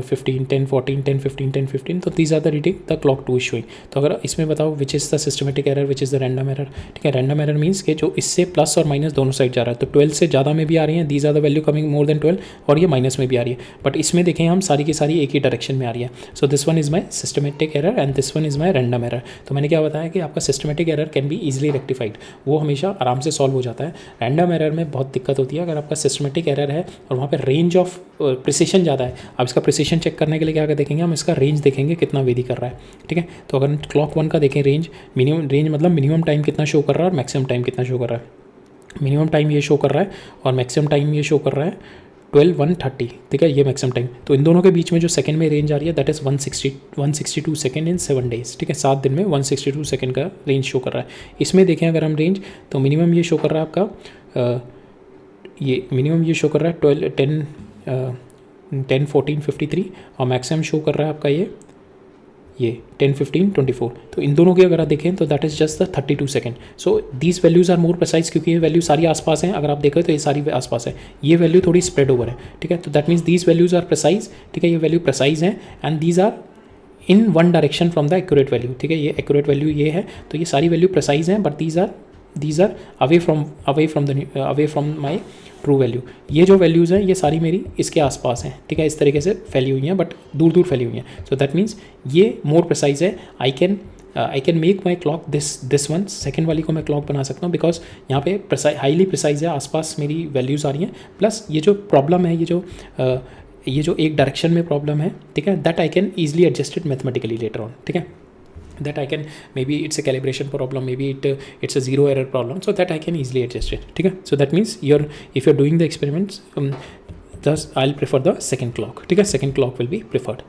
15, 10, 14, 10, 15, 10, 15, तो these are the reading the clock 2 is showing. तो अगर इसमें बताओ which is the systematic error, which is the random error, ठीक है। रैंडम एरर मीन्स कि जो इससे प्लस और माइनस दोनों साइड जा रहा है, तो 12 से ज़्यादा में भी आ रही है, these are the value coming more than 12, और ये माइनस में भी आ रही है, बट इसमें देखें हम सारी की सारी एक ही डायरेक्शन में आ रही है। So this one is my systematic error and this one is my random error. तो मैंने क्या बताया कि आपका systematic error can be easily rectified, वो हमेशा आराम से सॉल्व हो जाता है। रैंडम एरर में बहुत दिक्कत होती है, अगर आपका सिस्टमेटिक एरर है और वहाँ पर रेंज ऑफ प्रिसिशन ज़्यादा है। अब इसका प्रिसिशन चेक करने के लिए क्या देखेंगे हम, इसका रेंज देखेंगे कितना वेरी कर रहा है, ठीक है। तो अगर क्लॉक 1 का देखें रेंज, मिनिमम रेंज मतलब मिनिमम टाइम कितना शो कर रहा है और मैक्सिमम टाइम कितना शो कर रहा है। मिनिमम टाइम ये शो कर रहा है और मैक्सिमम टाइम ये शो कर रहा है 12:1:30, ठीक है, ये मैक्सिमम टाइम। तो इन दोनों के बीच में जो सेकंड में रेंज आ रही है that is 162 second in 7 days, ठीक है। 7 दिन में 162 सेकंड का रेंज शो कर रहा है। इसमें देखें अगर हम रेंज, तो मिनिमम ये शो कर रहा है आपका ये मिनिमम ये शो कर रहा है 10, 14, 53, और मैक्सिमम शो कर रहा है आपका ये 10, 15, 24। तो इन दोनों की अगर आप देखें तो that is just the 32 second. So these values are more precise, क्योंकि ये वैल्यू सारी आसपास हैं। अगर आप देखें तो ये सारी आसपास है, ये वैल्यू थोड़ी स्प्रेड ओवर है, ठीक है। तो that means these values are precise, ठीक है, ये वैल्यू प्रिसाइज हैं and these are in one direction from the accurate value, ठीक है। ये एक्यूरेट वैल्यू ये है, तो ये सारी वैल्यू प्रिसाइज हैं, but these are away from my true value. ये जो वैल्यूज़ हैं ये सारी मेरी इसके आसपास हैं, ठीक है, इस तरीके से फैली हुई हैं, बट दूर दूर फैली हुई हैं। सो दैट मीन्स ये मोर प्रिसाइज है। I can make my clock this one, second वाली को मैं क्लॉक बना सकता हूँ, बिकॉज यहाँ पे हाईली प्रिसाइज है, आसपास मेरी वैल्यूज़ आ रही हैं। प्लस ये जो प्रॉब्लम है, ये जो एक डायरेक्शन में प्रॉब्लम है, ठीक है, that I can easily adjust it mathematically later on, ठीक है। that I can, maybe it's a calibration problem, maybe it's a zero error problem, so that I can easily adjust it, ठीक है। So that means if you're doing the experiments, thus I'll prefer the second clock, ठीक है, second clock will be preferred.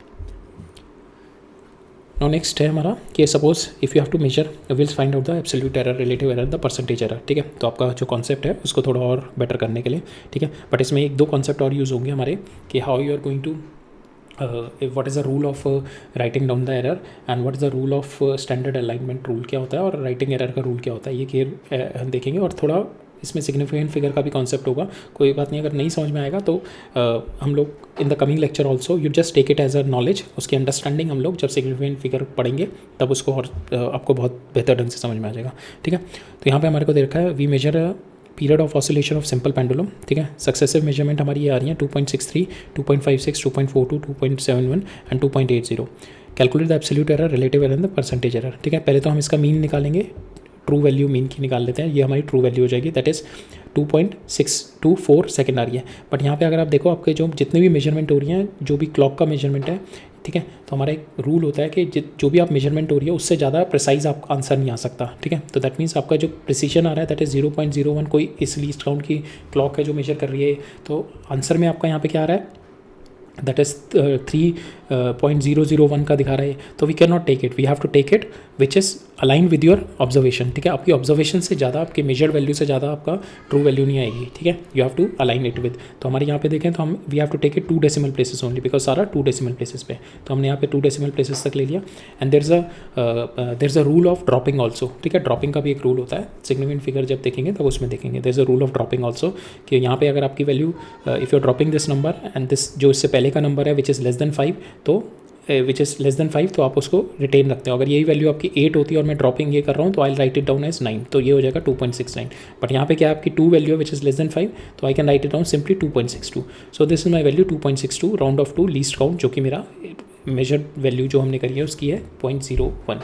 Now next है हमारा कि suppose if you have to measure, we'll find out the absolute error, relative error, the percentage error, ठीक है। तो आपका जो कॉन्सेप्ट है उसको थोड़ा और बेटर करने के लिए, ठीक है, बट इसमें 1-2 कॉन्सेप्ट और यूज़ होंगे हमारे कि how you are going to what is the rule of writing down the error and what is the rule of standard alignment rule क्या होता है, और writing error का रूल क्या होता है, ये क्लियर देखेंगे। और थोड़ा इसमें सिग्निफिकेंट फिगर का भी कॉन्सेप्ट होगा, कोई बात नहीं, अगर नहीं समझ में आएगा तो हम लोग in the coming lecture also you just take it as a knowledge, उसकी अंडरस्टैंडिंग हम लोग जब सिग्निफिकेंट फिगर पढ़ेंगे तब उसको और आपको बहुत बेहतर ढंग से समझ में आ जाएगा, ठीक है। तो यहाँ पे हमारे को दे रखा है we measure period of oscillation of simple pendulum, ठीक है। सक्सेसिव मेजरमेंट हमारी ये आ रही है 2.63, 2.56, 2.42, 2.71 and 2.80। Calculate the absolute error, relative error and the percentage error, ठीक है। पहले तो हम इसका मीन निकालेंगे, ट्रू वैल्यू मीन की निकाल लेते हैं, ये हमारी ट्रू वैल्यू हो जाएगी, दैट इज़ 2.624 सेकेंड आ रही है। बट यहाँ पे अगर आप देखो आपके जो जितने भी मेजरमेंट हो रही हैं, जो भी क्लॉक का मेजरमेंट है, ठीक है। तो हमारा एक रूल होता है कि जो भी आप मेजरमेंट हो रही है उससे ज़्यादा प्रिसाइज आपका आंसर नहीं आ सकता, ठीक है। तो दैट मीन्स आपका जो प्रिसीजन आ रहा है दैट इज़ 0.01, कोई इस लीस्ट काउंट की क्लॉक है जो मेजर कर रही है, तो आंसर में आपका यहाँ पे क्या आ रहा है, दैट इज़ 3.001 का दिखा रहा है, तो we can not take it, we have to take it which is align with your observation, ठीक है। आपकी ऑब्जर्वेशन से ज़्यादा, आपके मेजर्ड वैल्यू से ज़्यादा आपका ट्रू वैल्यू नहीं आएगी, ठीक है। You have to align it with, तो हमारे यहाँ पे देखें तो हम we have to take it 2 decimal places only, because सारा 2 डेसिमल प्लेसेस पे, तो हमने यहाँ पे 2 डेसिमल प्लेसेस तक ले लिया। And there is a rule of dropping also, ठीक है। ड्रॉपिंग का भी एक रूल होता है, सिग्निफिकेंट फिगर जब देखेंगे तब उसमें देखेंगे there is a rule of dropping also, कि यहाँ पे अगर आपकी value if you are dropping this number and this जो इससे पहले का नंबर है विच इज़ लेस देन 5, तो विच इज़ लेस देन 5, तो आप उसको रिटेन रखते हो। अगर यही वैल्यू आपकी 8 होती है और मैं ड्रॉपिंग ये कर रहा हूँ तो आई राइट इट डाउन एज 9, तो ये हो जाएगा 2.69। बट यहाँ पे क्या आपकी 2 वैल्यू है विच इज़ लेस देन 5, तो I can write it down simply 2.62। So this is my value 2.62, round of 2 least count, जो कि मेरा मेजर्ड वैल्यू जो हमने करी है उसकी है 0.01,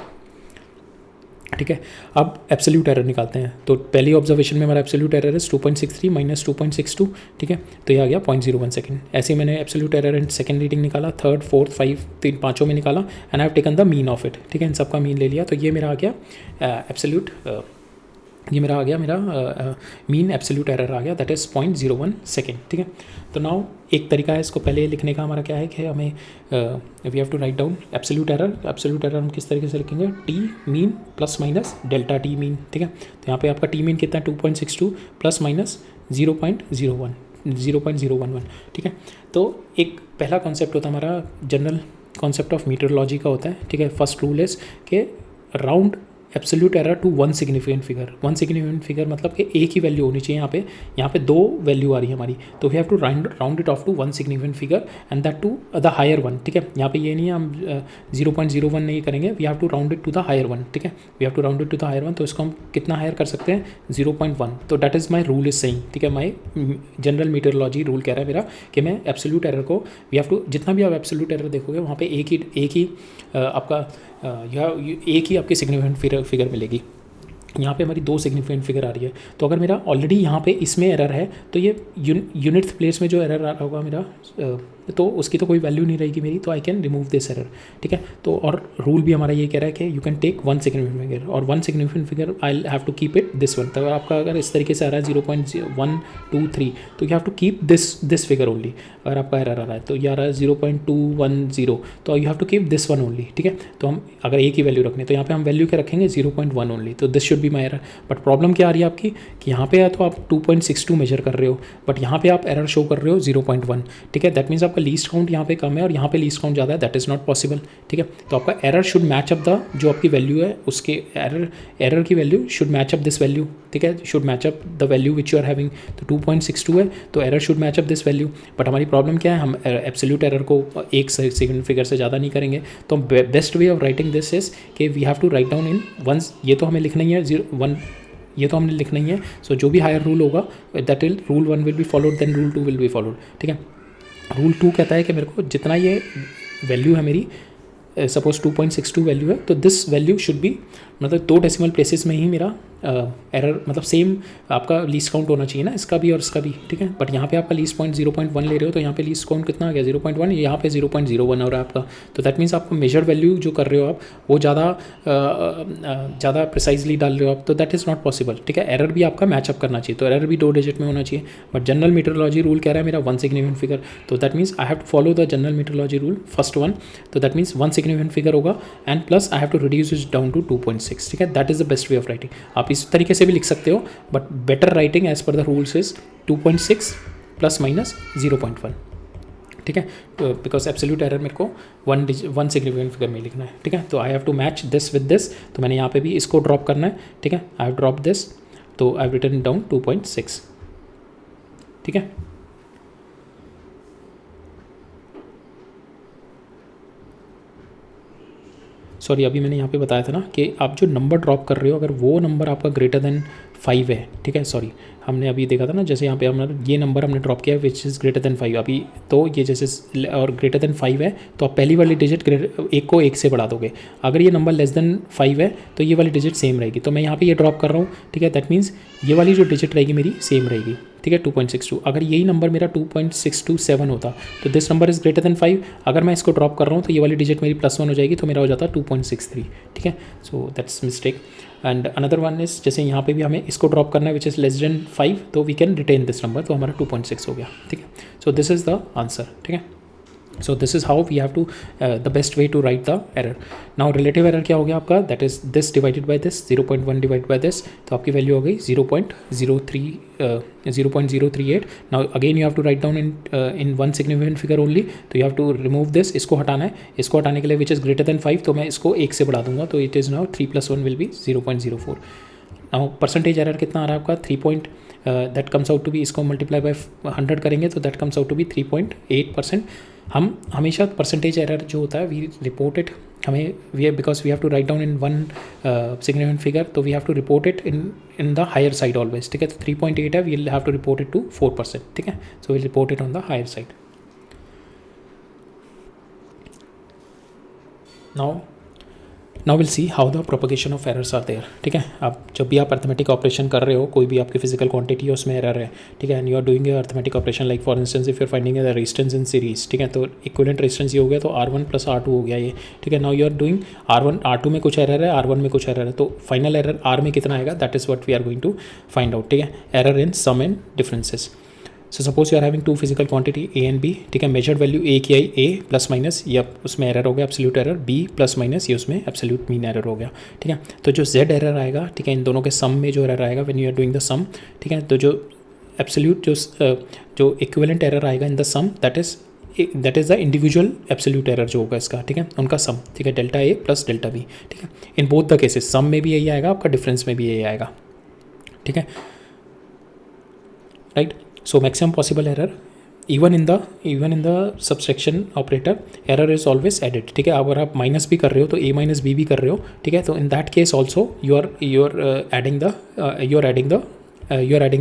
ठीक है। अब एब्सोल्यूट एरर निकालते हैं, तो पहली ऑब्जर्वेशन में हमारा एब्सोल्यूट एरर है 2.63 माइनस 2.62, ठीक है। तो ये आ गया 0.01 सेकंड। ऐसे ही मैंने absolute error in second reading निकाला, थर्ड, फोर्थ, 5, 3 पाँचों में निकाला, and I have taken the mean of it, ठीक है। इन सबका मीन ले लिया, तो ये मेरा आ गया एब्सोल्यूट, ये मेरा आ गया मेरा मीन एब्सोल्यूट एरर आ गया, दैट इज़ 0.01 सेकेंड, ठीक है। तो नाउ एक तरीका है इसको पहले लिखने का हमारा क्या है कि हमें we have to write down absolute error. Absolute error हम किस तरीके से लिखेंगे, T mean plus minus delta T mean, ठीक है। तो यहाँ पे आपका टी मीन कितना है 2.62 प्लस माइनस 0.11, ठीक है। तो एक पहला कॉन्सेप्ट होता है हमारा जनरल कॉन्सेप्ट ऑफ मीटरोलॉजी का होता है, ठीक है। फर्स्ट रूल इज़ के round absolute error to 1 significant figure. 1 significant figure मतलब कि एक ही वैल्यू होनी चाहिए, यहाँ पे 2 वैल्यू आ रही है हमारी, तो we have to round it off to 1 significant figure and that to the higher one, ठीक है। यहाँ पे ये नहीं है हम 0.01 नहीं करेंगे, we have to round it to the higher one, ठीक है। We have to round it to the higher one, तो इसको हम कितना हायर कर सकते हैं 0.1, तो that is my rule is saying, ठीक है। माई जनरल मीटरोलॉजी रूल कह रहा है मेरा कि मैं एब्सोल्यूट एरर को वी हैव टू, जितना भी आप एब्सोल्यूट एरर देखोगे वहाँ पे एक ही आपका एक ही आपकी सिग्निफिकेंट फिगर मिलेगी। यहाँ पे हमारी 2 सिग्निफिकेंट फिगर आ रही है, तो अगर मेरा ऑलरेडी यहाँ पे इसमें एरर है तो ये यूनिट प्लेस में जो एरर आ रहा होगा मेरा तो उसकी तो कोई वैल्यू नहीं रहेगी मेरी, तो I can remove this error, ठीक है। तो और रूल भी हमारा ये कह रहा है कि you can take 1 significant figure और 1 significant figure I have to keep it this one. तो आपका अगर इस तरीके से आ रहा है 0.123 तो you have to keep this figure only. अगर आपका एरर आ रहा है तो ये आ रहा है 0.210 तो you have to keep this one only, ठीक है। तो हम अगर एक ही वैल्यू रखने तो यहाँ पे हम वैल्यू क्या रखेंगे 0.1 ओनली, तो this should be my error. But problem क्या आ रही है आपकी कि यहाँ पे तो आप 2.62 मेजर कर रहे हो, बट यहाँ पे आप एरर शो कर रहे हो 0.1, ठीक है। दैट मीन्स आपका लीस्ट काउंट यहाँ पे कम है और यहाँ पे लीस्ट काउंट ज़्यादा है, दैट इज़ नॉट पॉसिबल, ठीक है। तो आपका error should match up the जो आपकी वैल्यू है उसके एरर की value should match up this value, ठीक है, should match up the value which you are having. तो 2.62 है तो error should match up this value, but हमारी प्रॉब्लम क्या है, हम एब्सोल्यूट एरर को एक सिग्निफिकेंट फिगर से ज़्यादा नहीं करेंगे। तो best way of writing this is कि we have to write down in once, ये तो हमें लिखना ही है 1, ये तो हमने लिखना ही है। सो जो भी हायर रूल होगा that will rule 1 will be followed, then rule 2 will be followed, ठीक है। रूल 2 कहता है कि मेरे को जितना ये वैल्यू है मेरी सपोज 2.62 वैल्यू है तो दिस वैल्यू शुड बी मतलब 2 डेसिमल प्लेसेस में ही मेरा एरर मतलब सेम आपका लीस्ट काउंट होना चाहिए ना, इसका भी और इसका भी, ठीक है। बट यहाँ पे आपका लीस्ट पॉइंट 0.1 ले रहे हो तो यहाँ पे लीस्ट काउंट कितना आ गया 0.1, यहाँ पे 0.01 हो रहा है आपका। तो दैट मीन्स आपका मेजर वैल्यू जो कर रहे हो आप वो ज़्यादा प्रिसाइजली डाल रहे हो आप, तो दैट इज़ नॉट पॉसिबल, ठीक है। एरर भी आपका मैचअप करना चाहिए, तो एरर भी 2 डिजिट में होना चाहिए। बट जनरल मीटरोलॉजी रूल कह रहा है मेरा 1 सिग्निफिकेंट फिगर, तो that means I have to follow the general metrology rule first one, तो दैट मीन्स 1 सिग्निफिकेंट फिगर होगा and plus I have to reduce it down to 2.6, ठीक है। That is the best way of writing. आप इस तरीके से भी लिख सकते हो, but better writing as per the rules is 2.6 plus minus 0.1, ठीक है। तो बिकॉज एब्सोल्यूट एरर मेरे को 1 सिग्निफिकेंट फिगर में लिखना है, ठीक है। तो I have to match this with this, तो मैंने यहाँ पे भी इसको ड्रॉप करना है, ठीक है। आई हैव ड्रॉप दिस, तो आई हैव रिटन डाउन 2.6, ठीक है। सॉरी अभी मैंने यहाँ पे बताया था ना कि आप जो नंबर ड्रॉप कर रहे हो अगर वो नंबर आपका ग्रेटर देन 5 है, ठीक है। सॉरी हमने अभी देखा था ना, जैसे यहाँ पे हमने ये नंबर हमने ड्रॉप किया विच इज़ ग्रेटर देन 5 अभी, तो ये जैसे और ग्रेटर देन 5 है तो आप पहली वाली डिजिट एक को 1 से बढ़ा दोगे। अगर ये नंबर लेस देन 5 है तो ये वाली डिजिट सेम रहेगी, तो मैं यहाँ पे ये ड्रॉप कर रहा हूँ, ठीक है। दैट मीन्स ये वाली जो डिजिट रहेगी मेरी सेम रहेगी, ठीक है 2.62। अगर यही नंबर मेरा 2.627 होता तो this number is greater than 5। अगर मैं इसको ड्रॉप कर रहा हूँ तो ये वाली डिजिट मेरी +1 हो जाएगी, तो मेरा हो जाता 2.63, ठीक है। So that's mistake. And another one is जैसे यहाँ पे भी हमें इसको ड्रॉप करना है विच इज़ लेस देन 5, तो we can retain this number, तो हमारा 2.6 हो गया, ठीक है। So this is the answer, ठीक है। So this is how we have to the best way to write the error. Now relative error क्या हो गया आपका, that is this divided by this, 0.1 divide by this, तो आपकी वैल्यू हो गई 0.038। Now again you have to write down in one significant figure only, तो you have to remove this, इसको हटाना है। इसको हटाने के लिए विच इज़ ग्रेटर देन 5, तो मैं इसको 1 से बढ़ा दूंगा, तो it is now 3 + 1 will be 0.04। Now percentage error कितना आ रहा है आपका, 3 that comes out to be, इसको मल्टीप्लाई बाय 100 करेंगे तो that comes out to be 3.8%। हम हमेशा परसेंटेज एरर जो होता है वी रिपोर्ट इट, हमें we because we have to write down in one significant figure, तो we have to report it in the higher side always, ठीक है। तो 3.8 है, we will have to report it to 4%, ठीक है। So we report it on the higher side. Now will see how the propagation of errors are there, ठीक है। आप जब भी आप अर्थमेटिक ऑपरेशन कर रहे हो, कोई भी आपकी फिजिकल क्वांटिटी है उसमें एरर है, ठीक है, and you are doing a arithmetic operation like for instance if you are finding the resistance in series, ठीक है, तो इक्विवेलेंट रेजिस्टेंस ये हो गया, तो R1 + R2 हो गया ये, ठीक है। Now you are doing R2 में कुछ एरर है, R1 में कुछ एरर है, तो फाइनल एरर R में कितना आएगा, that is what we are going to find out, ठीक है। Error in sum and differences. So suppose you are having two physical quantity A and B, ठीक है। मेजर्ड वैल्यू A की आई A +- ये उसमें एरर हो गया एब्सोल्यूट एरर, B +- ये उसमें एब्सोल्यूट मीन एरर हो गया, ठीक है। तो जो Z एरर आएगा, ठीक है, इन दोनों के सम में जो एरर आएगा when you are doing the sum, ठीक है, तो जो एब्सोल्यूट जो इक्विवेलेंट एरर आएगा in the sum, that is the individual absolute error जो होगा इसका, ठीक है, उनका सम, ठीक है, ΔA + ΔB, ठीक है। In both the cases sum में भी यही आएगा, आपका डिफरेंस में भी यही आएगा, ठीक है, right. So maximum possible error even in the subtraction operator error is always added, ठीक है। अगर आप माइनस भी कर रहे हो तो A - B भी कर रहे हो, ठीक है, तो in that case also you are adding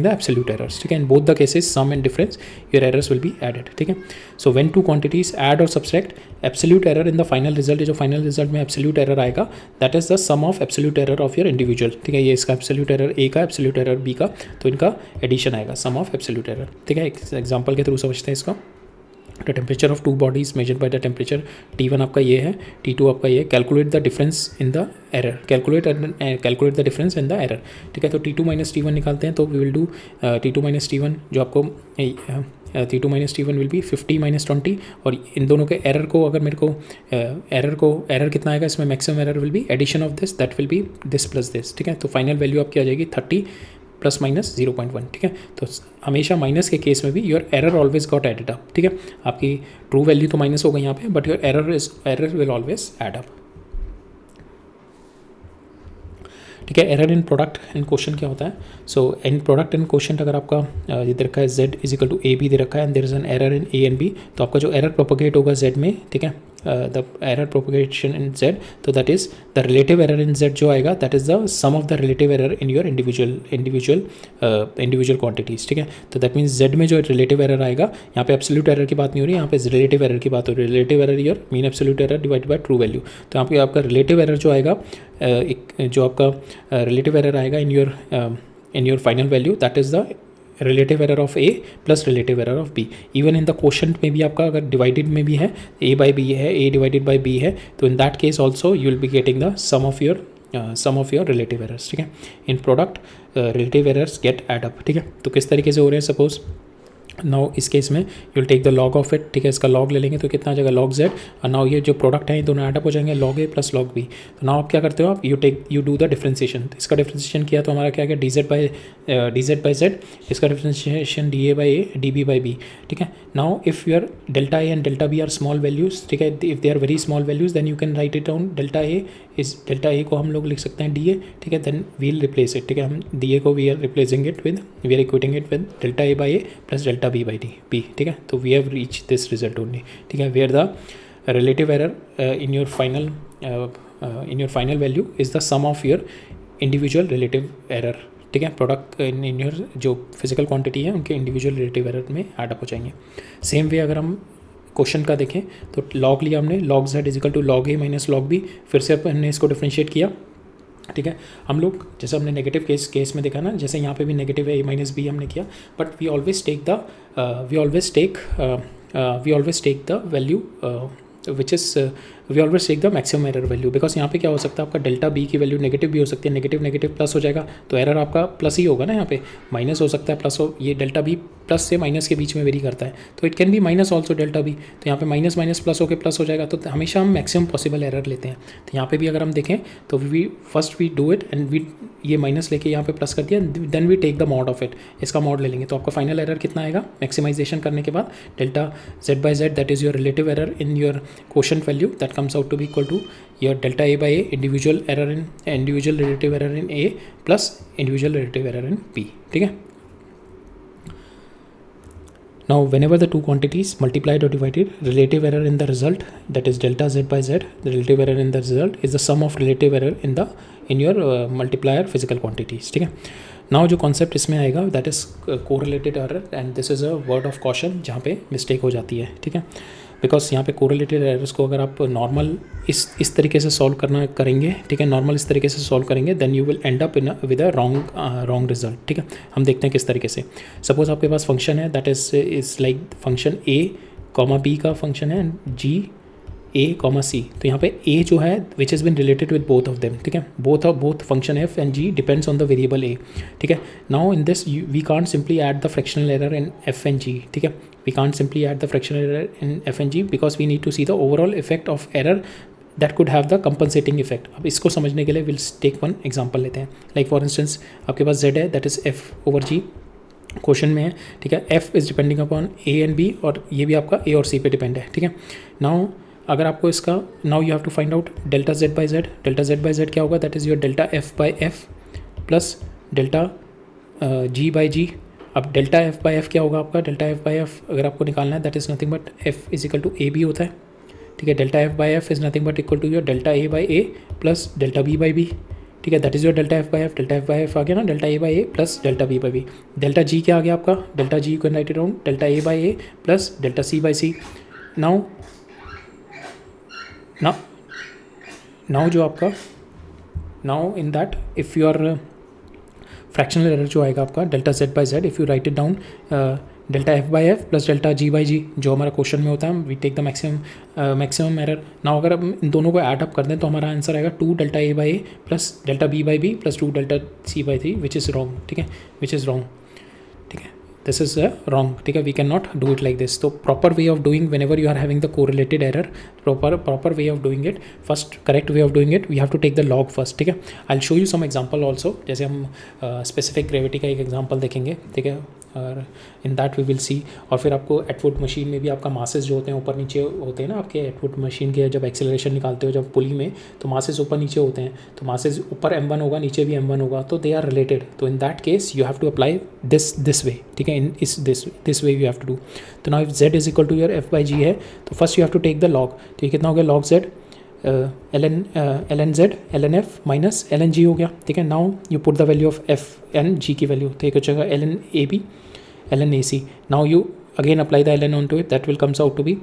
the absolute errors, ठीक है। in both the cases sum and difference your errors will be added, ठीक है। so when two quantities add or subtract, absolute error in the final result, जो final result में absolute error आएगा, that is the sum of absolute error of your individual, ठीक है। ये इसका absolute error A का, absolute error B का, तो इनका addition आएगा, sum of absolute error, ठीक है। एग्जाम्पल के थ्रू समझते हैं इसको। The temperature of 2 bodies measured by the temperature, T1 आपका ये है, T2 आपका ये है। Calculate the difference in the error, calculate the difference in the error, ठीक है। तो T2 - T1 निकालते हैं, तो we will do T2 - T1, जो आपको T2 - T1 विल बी 50 - 20, और इन दोनों के एरर को अगर मेरे को एरर कितना आएगा इसमें, maximum error will be addition of this, that will be this plus this, ठीक है। तो फाइनल वैल्यू आपकी आ जाएगी 30 ± 0.1, ठीक है। तो हमेशा माइनस के केस में भी your error always got added up, ठीक है। आपकी ट्रू वैल्यू तो माइनस होगा यहाँ पे, but your error will always add up, ठीक है। Error in product in question क्या होता है, so in product in question अगर आपका ये दे रखा है Z = AB दे रखा है, and there is an error in A and B, तो आपका जो एरर प्रोपोगेट होगा Z में, ठीक है, the error propagation in Z, तो that is the relative error in Z जो आएगा, that is the sum of the relative error in your individual quantities, ठीक है। तो दैट मीन्स Z में जो रिलेटिव एरर आएगा, यहाँ पे एब्सोल्यूट एरर की बात नहीं हो रही, यहाँ पे रिलेटिव एरर की बात हो रही है। Relative error your mean absolute error divide by true value, तो यहाँ पे आपका रिलेटिव एरर जो आएगा, जो आपका रिलेटिव एरर आएगा इन your final value, that is the relative error of A + relative error of B। Even in the quotient में भी आपका अगर डिवाइडेड में भी है, A/B है, A / B है, तो in that case also you will be getting the sum of your relative errors, ठीक है। In product relative errors get add up, ठीक है। तो किस तरीके से हो रहे हैं, सपोज नाउ इस केस में you will take the log of it, ठीक है, इसका लॉग ले लेंगे तो कितना आ जाएगा log Z, और नाउ ये जो प्रोडक्ट है ये दोनों एडअप हो जाएंगे log A + log B। तो नाउ आप क्या करते हो, आप यू डू द डिफ्रेंसिएशन, इसका डिफ्रेंसिएशन किया तो हमारा क्या गया, dz/z, इसका डिफ्रेंसिएशन dA/A dB/B, ठीक है। Now if your ΔA and ΔB are small values, ठीक है, if they are very small values then you can write it down, ΔA को हम लोग लिख सकते हैं DA, ठीक है, देन वील रिप्लेस इट, ठीक है। हम DA को we are replacing it with, we are equating it with ΔA/A + ΔB/B, ठीक है। तो we have reach this result only, ठीक है, where the relative error in your final value is the sum of your individual relative error, ठीक है। Product in your जो physical quantity है उनके इंडिविजुअल रिलेटिव एरर में एडअप हो जाएंगे। सेम वे अगर हम क्वेश्चन का देखें तो लॉग लिया हमने, log Z = log A - log B, फिर से हमने इसको डिफ्रेंशिएट किया, ठीक है। हम लोग जैसे हमने नेगेटिव केस में देखा ना, जैसे यहाँ पे भी नेगेटिव a माइनस बी हमने किया, but we always take the value which is we always take the maximum error value, because यहाँ पे क्या हो सकता है, आपका डेल्टा बी की वैल्यू नेगेटिव भी हो सकती है, नेगेटिव नेगेटिव प्लस हो जाएगा तो एरर आपका प्लस ही होगा ना, यहाँ पे माइनस हो सकता है प्लस हो, ये डेल्टा बी प्लस से माइनस के बीच में वेरी करता है, तो it can be minus also delta B, तो यहाँ पे माइनस माइनस प्लस होकर प्लस हो जाएगा, तो हमेशा हम मैक्सिमम पॉसिबल एरर लेते हैं। तो यहाँ पे भी अगर हम देखें तो we do it and we ये माइनस लेके यहाँ पे प्लस कर दिया, then we take the mod of it, इसका मॉड ले लेंगे, तो आपका फाइनल एरर कितना आएगा मैक्सिमाइजेशन करने के बाद, delta Z by Z that is your relative error in your quotient value that comes out to be equal to your delta a by a individual relative error in a plus individual relative error in b, ठीक है। Now whenever the two quantities multiplied or divided, relative error in the result, that is delta z by z, the relative error in the result is the sum of relative error in your multiplier physical quantities, ठीक है। Now जो concept इसमें आएगा that is correlated error and this is a word of caution जहाँ पे mistake हो जाती है, ठीक है, बिकॉज यहाँ पे कोरिलेटेड एरर्स को अगर आप नॉर्मल इस तरीके से सॉल्व करेंगे, ठीक है, नॉर्मल इस तरीके से सॉल्व करेंगे, then you will end up with a wrong result, ठीक है। हम देखते हैं किस तरीके से, सपोज आपके पास फंक्शन है that is like function a comma b का फंक्शन है and g a comma c, तो यहाँ पे a जो है which is been related with both of them, ठीक है, both function f and g depends on the variable a, ठीक है। Now in this we can't simply add the fractional error in f and g, ठीक है, we can't simply add the fractional error in f and g because we need to see the overall effect of error that could have the compensating effect। अब इसको समझने के लिए we'll take one example लेते हैं, like for instance आपके पास z है that is f over g question में है, ठीक है, f is depending upon a and b और ये भी आपका a और c पे डिपेंड है, ठीक है। नाउ अगर आपको इसका now you have to find out delta z by z, delta z by z क्या होगा, that is your delta f by f plus delta g by g। अब डेल्टा एफ बाई एफ क्या होगा आपका, delta F by F अगर आपको निकालना है that is nothing but F is equal to A B होता है, ठीक है, delta F by F is nothing but equal to your delta A by A plus delta B by B, ठीक है, that is your delta F by F, delta F by F आ गया ना, delta A by A plus delta B by B, delta G क्या आ गया आपका, delta जी को right around delta A by A plus delta C by C. Now जो आपका now in that if you are fractional error जो आएगा आपका delta Z by z, if you write it down delta F by f plus delta g by g जो हमारा question में होता है, we take the maximum error. Now अगर हम इन दोनों को ऐड अप कर दें तो हमारा आंसर आएगा 2 delta A by A plus delta B by B plus 2 delta C by C, which is wrong, ठीक है, विच इज़ रॉन्ग, ठीक है, दिस इज रॉन्ग, ठीक है, we can not do it like this. तो proper way of doing whenever you are having the correlated error, proper way of doing it, first correct way of doing it, we have to take the log first, ठीक है। I'll show you some example also, जैसे हम specific gravity का एक example देखेंगे, ठीक है, और in that we will see. और फिर आपको एटवुड मशीन में भी आपका मासेस जो होते हैं ऊपर नीचे होते हैं ना, आपके एटवुड मशीन के जब एक्सेलरेशन निकालते हो जब पुली में, तो मासेस ऊपर नीचे होते हैं, तो मासेस ऊपर m1 होगा नीचे भी m1 होगा, तो दे आर रिलेटेड, तो in that case you have to apply this way, ठीक है, in this way you have to do. तो now if z is equal to your f by g है, तो first you have to take the log, तो ये कितना हो गया, log z ln z ln f minus ln g हो गया, ठीक है। Now you put the value of f and g की वैल्यू, तो एक हो जाएगा ln a b ln ac। Now you again apply the ln on to it, that will comes out to be.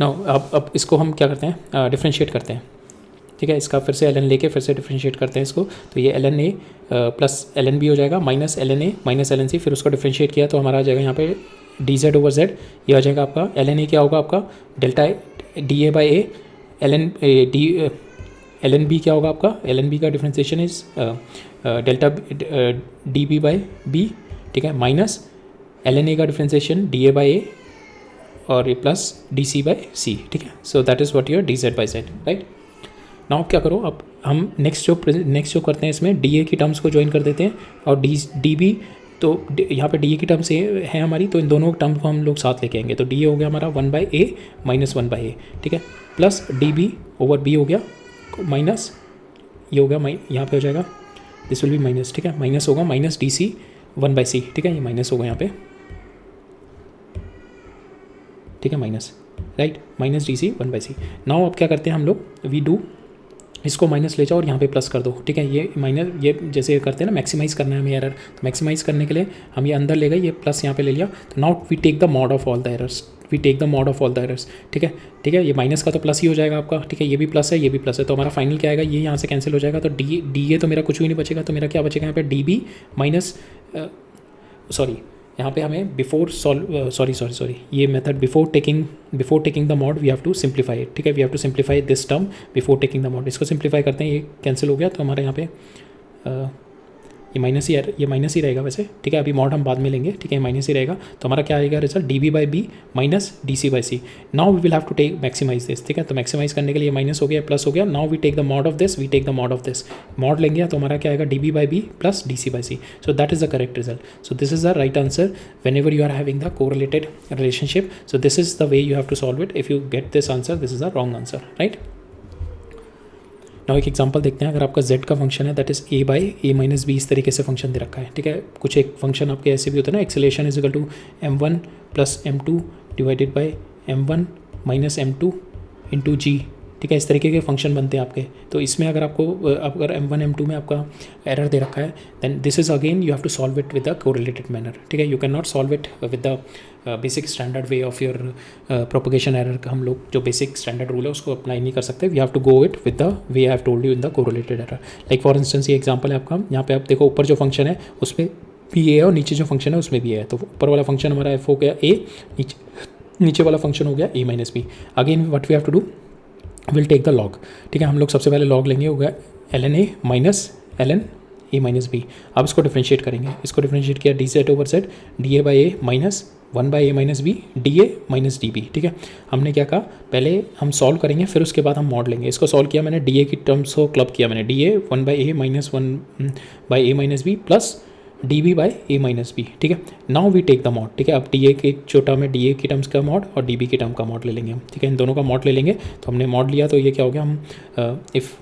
Now अब इसको हम क्या करते हैं, डिफ्रेंशिएट करते हैं, ठीक है, इसका फिर से ln लेके फिर से डिफ्रेंशिएट करते हैं इसको, तो ये ln a plus ln b हो जाएगा minus ln a minus ln c, फिर उसको डिफ्रेंशिएट किया तो हमारा आ जाएगा यहाँ पे dz ओवर z, ये आ जाएगा आपका ln a क्या होगा आपका delta da by A, ln b क्या होगा आपका, ln b का differentiation is delta D B by B, ठीक है, माइनस ln a का differentiation D A by A और ये plus D C by C, ठीक है। So that is what your D Z by Z, right. Now क्या करो, अब हम नेक्स्ट जो करते हैं इसमें डी ए की टर्म्स को ज्वाइन कर देते हैं और डी बी, तो यहाँ पे डी ए की टर्म्स है हमारी, तो इन दोनों टर्म को हम लोग साथ लेके आएंगे, तो डी ए हो गया हमारा 1 by A minus 1 by A, ठीक है, plus D B over B हो गया माइनस ये हो गया यहाँ पे हो जाएगा दिस विल बी माइनस, ठीक है, माइनस होगा minus D C 1 by C, ठीक है, ये माइनस होगा यहाँ पे, ठीक है, minus, right, minus D C 1 by C. Now अब क्या करते हैं हम लोग, वी डू इसको माइनस ले जाओ और यहाँ पे प्लस कर दो, ठीक है, ये माइनस ये जैसे करते हैं ना, मैक्सिमाइज़ करना है हमें एरर, तो मैक्सिमाइज़ करने के लिए हम ये अंदर ले गए, ये प्लस यहाँ पे ले लिया, तो now we take the mod of all the errors, we take the mod of all the errors. ठीक है, ये माइनस का तो प्लस ही हो जाएगा आपका। ठीक है, ये भी प्लस है, ये भी प्लस है, तो हमारा फाइनल क्या आएगा, ये यहाँ से कैंसिल हो जाएगा, तो डी ए तो मेरा कुछ भी नहीं बचेगा, तो मेरा क्या बचेगा यहाँ पे डी बी माइनस सॉरी यहाँ पे हमें बिफोर सॉरी ये method before taking the mod we have to simplify it. ठीक है, we have to simplify this term before taking the mod. इसको सिंप्लीफाई करते हैं, ये कैंसिल हो गया, तो हमारे यहाँ पे ये माइनस ही रहेगा वैसे। ठीक है, अभी मॉड हम बाद में लेंगे। ठीक है, माइनस ही रहेगा, तो हमारा क्या आएगा result, D B by B minus D C by C. Now we will have to take maximize this. ठीक है, तो मैक्सिमाइज करने के लिए माइनस हो गया, प्लस हो गया। Now we take the mod of this, we take the mod of this, mod लेंगे तो हमारा क्या आएगा, D B by B plus D C by C. So that is the correct result. So this is the right answer whenever you are having the correlated relationship. So this is the way you have to solve it. If you get this answer, this is the wrong answer, right. Now एक example देखते हैं। अगर आपका z का function है that is a by A minus B, इस तरीके से फंक्शन दे रखा है। ठीक है, कुछ एक फंक्शन आपके ऐसे भी होता है ना, acceleration is equal to m1 plus m2 divided by m1 minus m2 into g. ठीक है, इस तरीके के फंक्शन बनते हैं आपके। तो इसमें अगर आपको अगर m1 m2 में आपका एरर दे रखा है, then this is again you have to solve it with the correlated manner. ठीक है, you can not solve it with the basic standard way of your propagation error का। हम लोग जो बेसिक स्टैंडर्ड रूल है उसको अप्लाई नहीं कर सकते। We have to go it with the way I have told you in the correlated error. Like for instance ये एग्जांपल है आपका, यहाँ पे आप देखो ऊपर जो फंक्शन है उसमें भी ए है और नीचे जो फंक्शन है उसमें भी है। तो ऊपर वाला फंक्शन हमारा एफ हो गया ए, नीचे वाला फंक्शन हो गया a minus b. Again what we have to do, will take the log. ठीक है, हम लोग सबसे पहले लॉग लेंगे, होगा l n a minus L n a minus b. अब इसको डिफ्रेंशिएट करेंगे, इसको डिफ्रेंशिएट किया d z over z, d A by A minus 1 by A minus b d a minus d b. ठीक है, हमने क्या कहा, पहले हम सॉल्व करेंगे फिर उसके बाद हम मॉड लेंगे। इसको सॉल्व किया मैंने, डी ए की टर्म्स को क्लब किया मैंने, D A 1 by A minus 1 by A minus B plus D B by A minus B. ठीक है, now we take the mod. ठीक है, अब डी ए की जो टर्म है, डी ए की टर्म्स का मॉड और डी बी की टर्म का मॉड ले लेंगे हम। ठीक है, इन दोनों का मॉड ले लेंगे। तो हमने मॉड लिया तो ये क्या हो गया, हम इफ़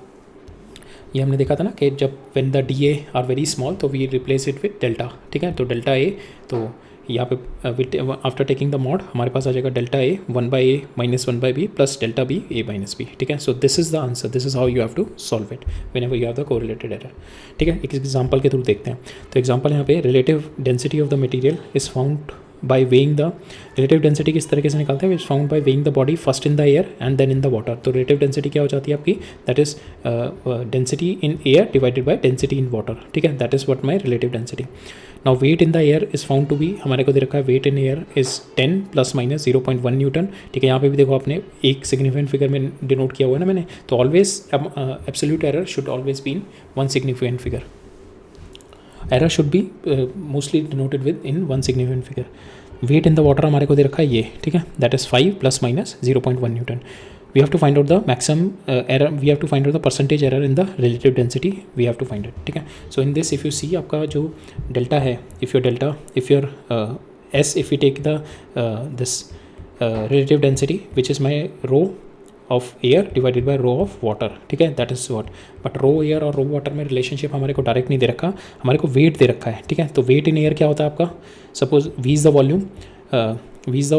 ये हमने देखा था ना कि जब when the d a are very small तो we replace it with delta. ठीक है, तो डेल्टा ए, तो यहाँ पे आफ्टर टेकिंग द मॉड हमारे पास आ जाएगा delta A 1 by A minus 1 by B plus delta B A minus B. ठीक है, so this is the answer, this is how you have to solve it whenever you have the correlated error. ठीक है, एक example के through देखते हैं। तो example यहाँ पे relative density of the material is found by weighing the, relative density किस तरीके से निकालते हैं, is found by weighing the body first in the air and then in the water. तो रिलेटिव डेंसिटी क्या हो जाती है आपकी, that is density in air divided by density in water. ठीक है, that is what my relative density. Now weight in the air is found to B, हमारे को दे रखा है weight in air is 10 plus minus 0.1 newton. ठीक है, यहाँ पे भी देखो आपने एक सिग्निफिकेंट फिगर में डिनोट किया हुआ है ना मैंने, तो always absolute error should always be in one significant figure. Error should be mostly denoted within one significant figure. Weight in the water हमारे को दे रखा है ये। ठीक है, that is 5 plus minus 0.1 newton. We have to find out the maximum error, we have to find out the percentage error in the relative density, we have to find it. ठीक है, so in this if you see आपका जो delta है, if your s, if you take the this relative density which is my rho of air divided by rho of water. ठीक है, that is what, but rho air और rho water में relationship हमारे को direct नहीं दे रखा, हमारे को वेट दे रखा है। ठीक है, तो वेट इन एयर क्या होता है आपका, suppose V is the volume, V is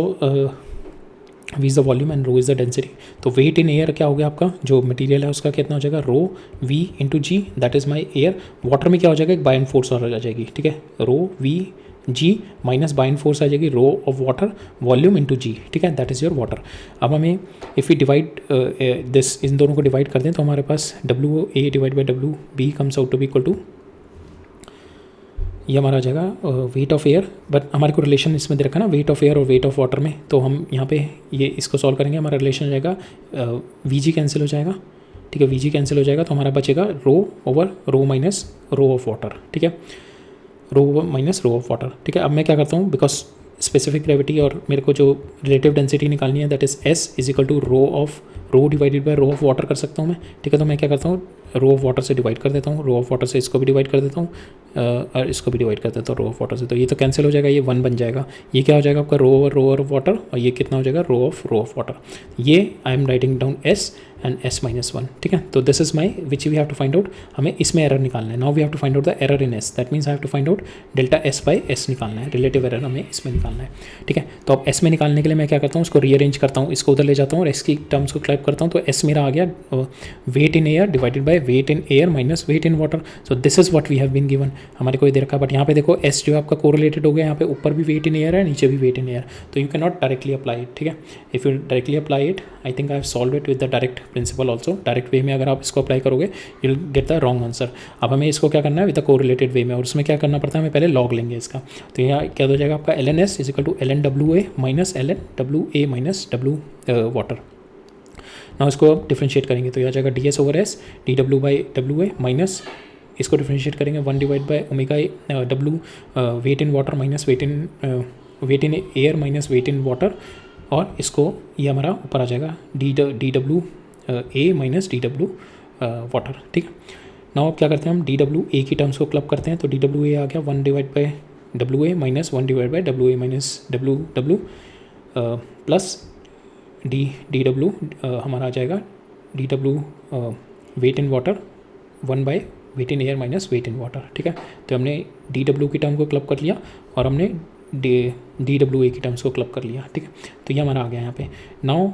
the volume and rho is the density. तो वेट इन एयर क्या हो गया आपका, जो मटेरियल है उसका कितना हो जाएगा, rho v into g, that is my air. Water में क्या हो जाएगा, एक बाय एंड फोर्स और आ जाएगी। ठीक है, rho V g minus buoyant force आ जाएगी rho of water volume into g. ठीक है, दैट इज़ योर वाटर। अब हमें इफ़ वी डिवाइड दिस, इन दोनों को डिवाइड कर दें तो हमारे पास W A divide by W B comes out to be equal to, ये हमारा आ जाएगा वेट ऑफ एयर। बट हमारे को रिलेशन इसमें दे रखा ना वेट ऑफ एयर और वेट ऑफ वाटर में, तो हम यहाँ पे ये इसको सॉल्व करेंगे, हमारा रिलेशन हो जाएगा वी जी कैंसिल हो जाएगा। ठीक है, वी जी कैंसिल हो जाएगा तो हमारा बचेगा rho over rho minus rho of water. ठीक है, rho minus rho of water. ठीक है, अब मैं क्या करता हूँ, बिकॉज स्पेसिफिक ग्रेविटी और मेरे को जो रिलेटिव डेंसिटी निकालनी है that is S is equal to rho of rho divided by rho of water कर सकता हूँ मैं। ठीक है, तो मैं क्या करता हूँ, रो ऑफ वाटर से डिवाइड कर देता हूँ, रो ऑफ वाटर से इसको भी डिवाइड कर देता हूँ और इसको भी डिवाइड कर देता हूँ रो ऑफ वाटर से। तो ये तो कैंसिल हो जाएगा, ये 1 बन जाएगा। ये क्या हो जाएगा आपका रो ओवर ऑफ वाटर, और ये कितना हो जाएगा रो ऑफ वाटर। ये I am writing down s and s minus one, ठीक है। तो this is my which we have to find out, हमें इसमें एरर निकालना है। Now we have to find out the error in s, that means I have to find out delta s by s निकालना है, relative error हमें इसमें निकालना है, ठीक है। तो अब एस में निकालने के लिए मैं क्या करता हूँ, उसको रीअरेंज करता हूँ, इसको उधर ले जाता हूँ और एस की टर्म्स को क्लैप करता हूँ। तो एस मेरा आ गया weight in air divided by weight in air minus weight in water. So this is what we have been given, हमारे को ये दे रखा। बट यहाँ पे देखो एस जो आपका कोरिलेटेड हो गया, यहाँ पे ऊपर भी वेट इन एयर है, नीचे भी वेट इन एयर, तो you can not directly apply it, ठीक है। If you directly apply it, I think I have solve it with the direct principle also. Direct way में अगर आप इसको अप्लाई करोगे you will get the wrong answer. अब हमें इसको क्या करना है विद द कोरिलेटेड वे में, और उसमें क्या करना पड़ता है, हमें पहले लॉग लेंगे इसका। तो यहाँ क्या हो जाएगा आपका L N S is equal to L N W A minus L N W A minus W water. ना इसको आप डिफ्रेंशिएट करेंगे तो यह आ जाएगा D S over S D W by W A minus, इसको डिफ्रेंशिएट करेंगे 1 divide by omega W weight in water minus weight in air minus weight in water, और इसको ये हमारा ऊपर आ जाएगा D W A minus D W water, ठीक है। नाउ अब क्या करते हैं हम डी डब्ल्यू ए की टर्म्स को क्लब करते हैं। तो डी डब्ल्यू ए आ गया 1 divide by W A minus 1 divide by W A minus W W plus D W हमारा आ जाएगा D W weight in water 1 by weight in air minus weight in water, ठीक है। तो हमने डी डब्ल्यू की टर्म को club कर लिया और हमने डी डब्ल्यू ए की टर्म्स को क्लब कर लिया, ठीक है। तो ये हमारा आ गया यहाँ पे। नाउ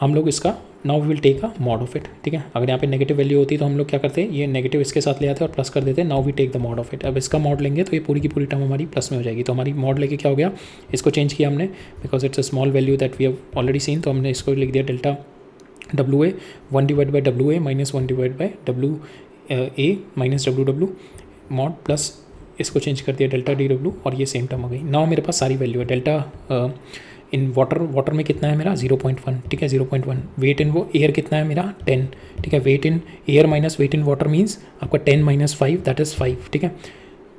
हम लोग इसका now we will take a mod of it, ठीक है। अगर यहाँ पे नेगेटिव वैल्यू होती तो हम लोग क्या करते हैं, ये नेगेटिव इसके साथ ले आते और प्लस कर देते। Now we take the mod of it. अब इसका मॉड लेंगे तो ये पूरी की पूरी टर्म हमारी प्लस में हो जाएगी। तो हमारी मॉड लेके क्या हो गया, इसको चेंज किया हमने because it's a small value that we have already seen. तो हमने इसको लिख दिया delta W A 1 divide by W A minus 1 divide by W A minus W W mod plus इसको चेंज कर दिया डेल्टा डी डब्ल्यू, और ये सेम टर्म हो गई। नाउ मेरे पास सारी वैल्यू है। डेल्टा इन वाटर में कितना है मेरा 0.1, ठीक है 0.1। वेट इन वो एयर कितना है मेरा 10, ठीक है। Weight in air minus weight in water means आपका 10 माइनस 5 दैट इज़ 5, ठीक है।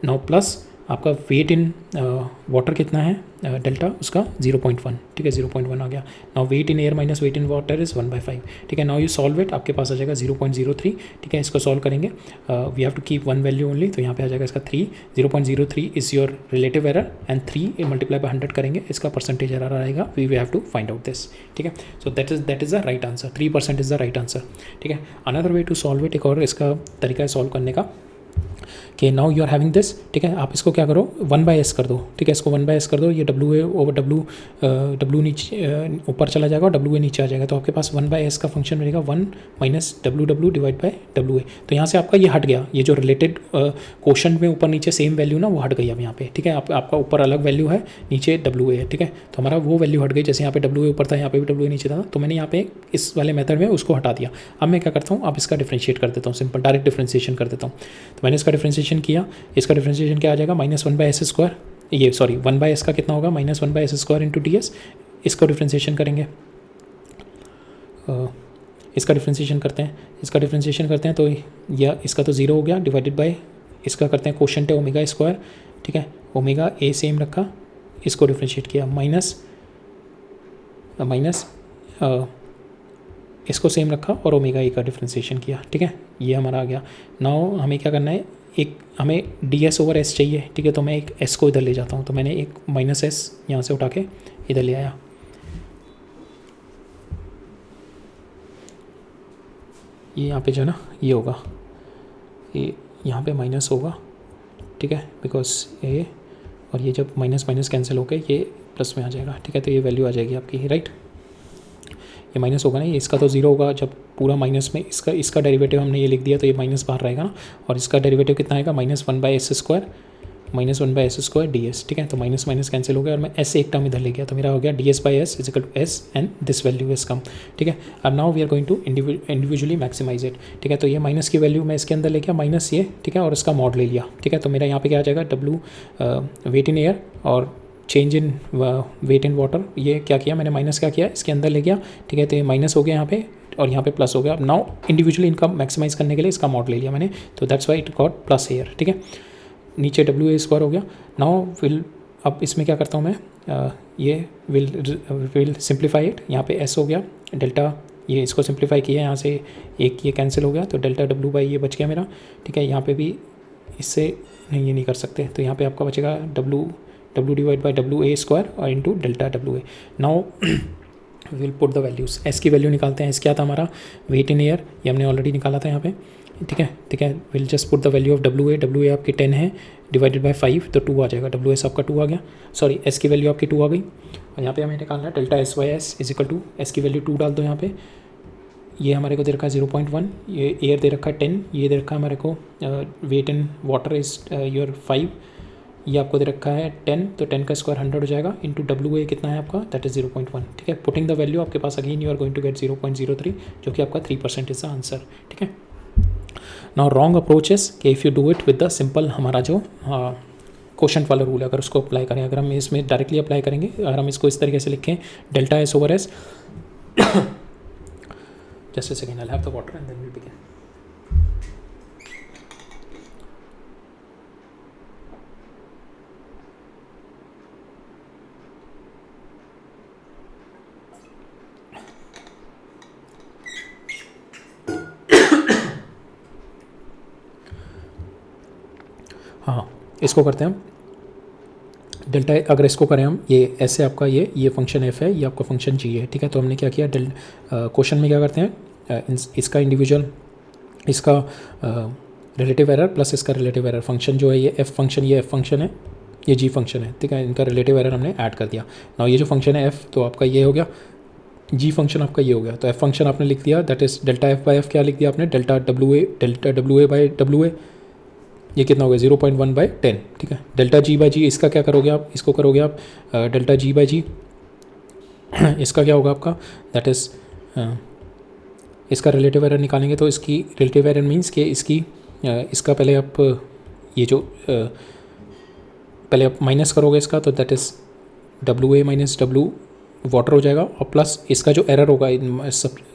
नाउ प्लस आपका वेट इन वाटर कितना है डेल्टा उसका 0.1, ठीक है 0.1 आ गया। Now weight in air minus weight in water is 1/5, ठीक है। नाउ यू सॉल्व इट, आपके पास आ जाएगा 0.03, ठीक है। इसको सॉल्व करेंगे we have to keep one value only, तो यहाँ पे आ जाएगा इसका 3, 0.03 is your relative error and 3 multiply by 100 करेंगे, इसका परसेंटेज एरर आएगा। We have to find out this, ठीक है। So that is the right answer, 3% is the right answer, ठीक है। Another way to solve it, एक और इसका तरीका है सॉल्व करने का कि now you are having this, ठीक है। आप इसको क्या करो 1/s कर दो, ठीक है। इसको 1/s कर दो, ये डब्ल्यू ए ओवर डब्ल्यू नीचे ऊपर चला जाएगा और डब्ल्यू ए नीचे आ जाएगा। तो आपके पास 1/s का फंक्शन मिलेगा 1 minus W W divide by W ए। तो यहाँ से आपका ये हट गया, ये जो रिलेटेड क्वेश्चन में ऊपर नीचे सेम वैल्यू ना वो हट गई अब यहाँ पे, ठीक है। आपका ऊपर अलग वैल्यू है, नीचे डब्ल्यू ए है, ठीक है। तो हमारा वो वैल्यू हट गई, जैसे यहाँ पे डब्ल्यू ए ऊपर था यहाँ पे भी डब्ल्यू ए नीचे था, तो मैंने यहाँ पे इस वाले मेथड में उसको हटा दिया। अब मैं क्या करता हूँ, अब इसका डिफ्रेंशिएट कर देता हूँ, सिंपल डायरेक्ट डिफ्रेंशिएशन कर देता हूँ। तो मैंने इसका डिफ्रेंशिएशन किया, इसका डिफ्रेंशिएशन क्या आ जाएगा -1/s स्क्वायर, ये सॉरी 1/s का कितना होगा -1/s square into D S. इसको डिफ्रेंशिएशन करेंगे, इसका डिफ्रेंशिएशन करते हैं, इसका डिफ्रेंशिएशन करते हैं तो यह इसका तो 0 हो गया डिवाइडेड बाय इसका करते हैं क्वोशंट है ओमेगा स्क्वायर, ठीक है। ओमेगा ए सेम रखा, इसको डिफ्रेंशिएट किया माइनस इसको सेम रखा और ओमेगा ए का डिफ्रेंशिएशन किया, ठीक है। ये हमारा आ गया। नाउ हमें क्या करना है, एक हमें डी एस ओवर एस चाहिए, ठीक है। तो मैं एक एस को इधर ले जाता हूँ, तो मैंने एक -s यहाँ से उठा के इधर ले आया। ये यहाँ पे जो है ना ये होगा, ये यहाँ पे माइनस होगा, ठीक है, बिकॉज ए और ये जब माइनस कैंसिल होकर ये प्लस में आ जाएगा, ठीक है। तो ये वैल्यू आ जाएगी आपकी, राइट। ये माइनस होगा ना, ये इसका तो 0 होगा जब पूरा माइनस में इसका डेरिवेटिव हमने ये लिख दिया, तो ये माइनस बाहर रहेगा ना, और इसका डेरिवेटिव कितना आएगा -1/s स्क्वायर डी एस, ठीक है। तो माइनस कैंसिल हो गया और मैं एस एक टर्म इधर ले गया, तो मेरा हो गया ds/s is equal to S and this value is कम, ठीक है। अब now we are going to individually maximize it, ठीक है। तो ये माइनस की वैल्यू मैं इसके अंदर ले गया माइनस ये, ठीक है, और इसका मॉड ले लिया, ठीक है। तो मेरा यहाँ पे क्या आ जाएगा डब्ल्यू वेट इन एयर और change in weight in water, ये क्या किया मैंने माइनस क्या किया इसके अंदर ले गया, ठीक है। तो ये माइनस हो गया यहाँ पे और यहाँ पे प्लस हो गया। अब नाउ इंडिविजुअली इनका मैक्सिमाइज करने के लिए इसका मॉड ले लिया मैंने, तो that's why it got plus air, ठीक है। नीचे डब्ल्यू ए स्क्वायर हो गया। नाउ विल अब इसमें क्या करता हूँ मैं, ये विल सिंप्लीफाई इट, यहाँ पे एस हो गया डेल्टा, ये इसको सिंप्लीफाई किया, यहाँ से एक ये कैंसिल हो गया, तो डेल्टा डब्ल्यू बाई ये बच गया मेरा, ठीक है। यहाँ पे भी इससे नहीं ये नहीं कर सकते, तो यहाँ पे आपका बचेगा W divide by W A square और into delta W A. Now will put the values. S की वैल्यू निकालते हैं। एस क्या था हमारा, वेट इन एयर, ये हमने ऑलरेडी निकाला था यहाँ पे, ठीक है। ठीक है, will just put the value of W A. W A आपकी 10 है, डिवाइडेड बाय 5 तो 2 आ जाएगा। डब्ल्यू एस आपका 2 आ गया, सॉरी एस की वैल्यू आपकी 2 आ गई। और यहाँ पे हमें निकालना है delta S by S is equal to, S की वैल्यू 2 डाल दो यहाँ पे। ये हमारे को दे रखा है 0.1, ये एयर दे रखा है 10, ये दे रखा है हमारे को weight in water is your 5, ये आपको दे रखा है 10, तो 10 का स्क्वायर 100 हो जाएगा, इंटू डब्ल्यू ए कितना है आपका, दैट इज 0.1, ठीक है। पुटिंग द वैल्यू आपके पास again you are going to get 0.03, जो कि आपका 3% इज द आंसर, ठीक है। नाउ रॉन्ग अप्रोच इज कि if you do it with the simple, हमारा जो क्वोशंट वाला रूल है, अगर उसको अप्लाई करें, अगर हम इसमें डायरेक्टली अप्लाई करेंगे, अगर हम इसको इस तरीके से लिखें delta S over S, just a second, I have the water and then we begin. हाँ, इसको करते हैं हम डेल्टा, अगर इसको करें हम, ये ऐसे आपका ये फंक्शन एफ है, ये आपका फंक्शन जी है, ठीक है। तो हमने क्या किया, क्वेश्चन में क्या करते हैं, इसका इंडिविजुअल, इसका रिलेटिव एरर प्लस इसका रिलेटिव एरर, फंक्शन जो है ये एफ फंक्शन, ये एफ फंक्शन है, ये जी फंक्शन है, ठीक है। इनका रिलेटिव एरर हमने ऐड कर दिया। ना ये जो फंक्शन है एफ, तो आपका ये हो गया, जी फंक्शन आपका ये हो गया, तो एफ फंक्शन आपने लिख दिया, that is delta F by F, क्या लिख दिया आपने, delta W A by W ए, ये कितना हो गया 0.1 बाई 10, ठीक है। डेल्टा जी बाई जी, इसका क्या करोगे आप, इसको करोगे आप डेल्टा जी बाई जी, इसका क्या होगा आपका, दैट इज़ इसका रिलेटिव एरर निकालेंगे, तो इसकी रिलेटिव एरर मीन्स कि इसकी इसका पहले आप ये जो पहले आप माइनस करोगे इसका, तो that is W A minus W water हो जाएगा, और प्लस इसका जो एरर होगा,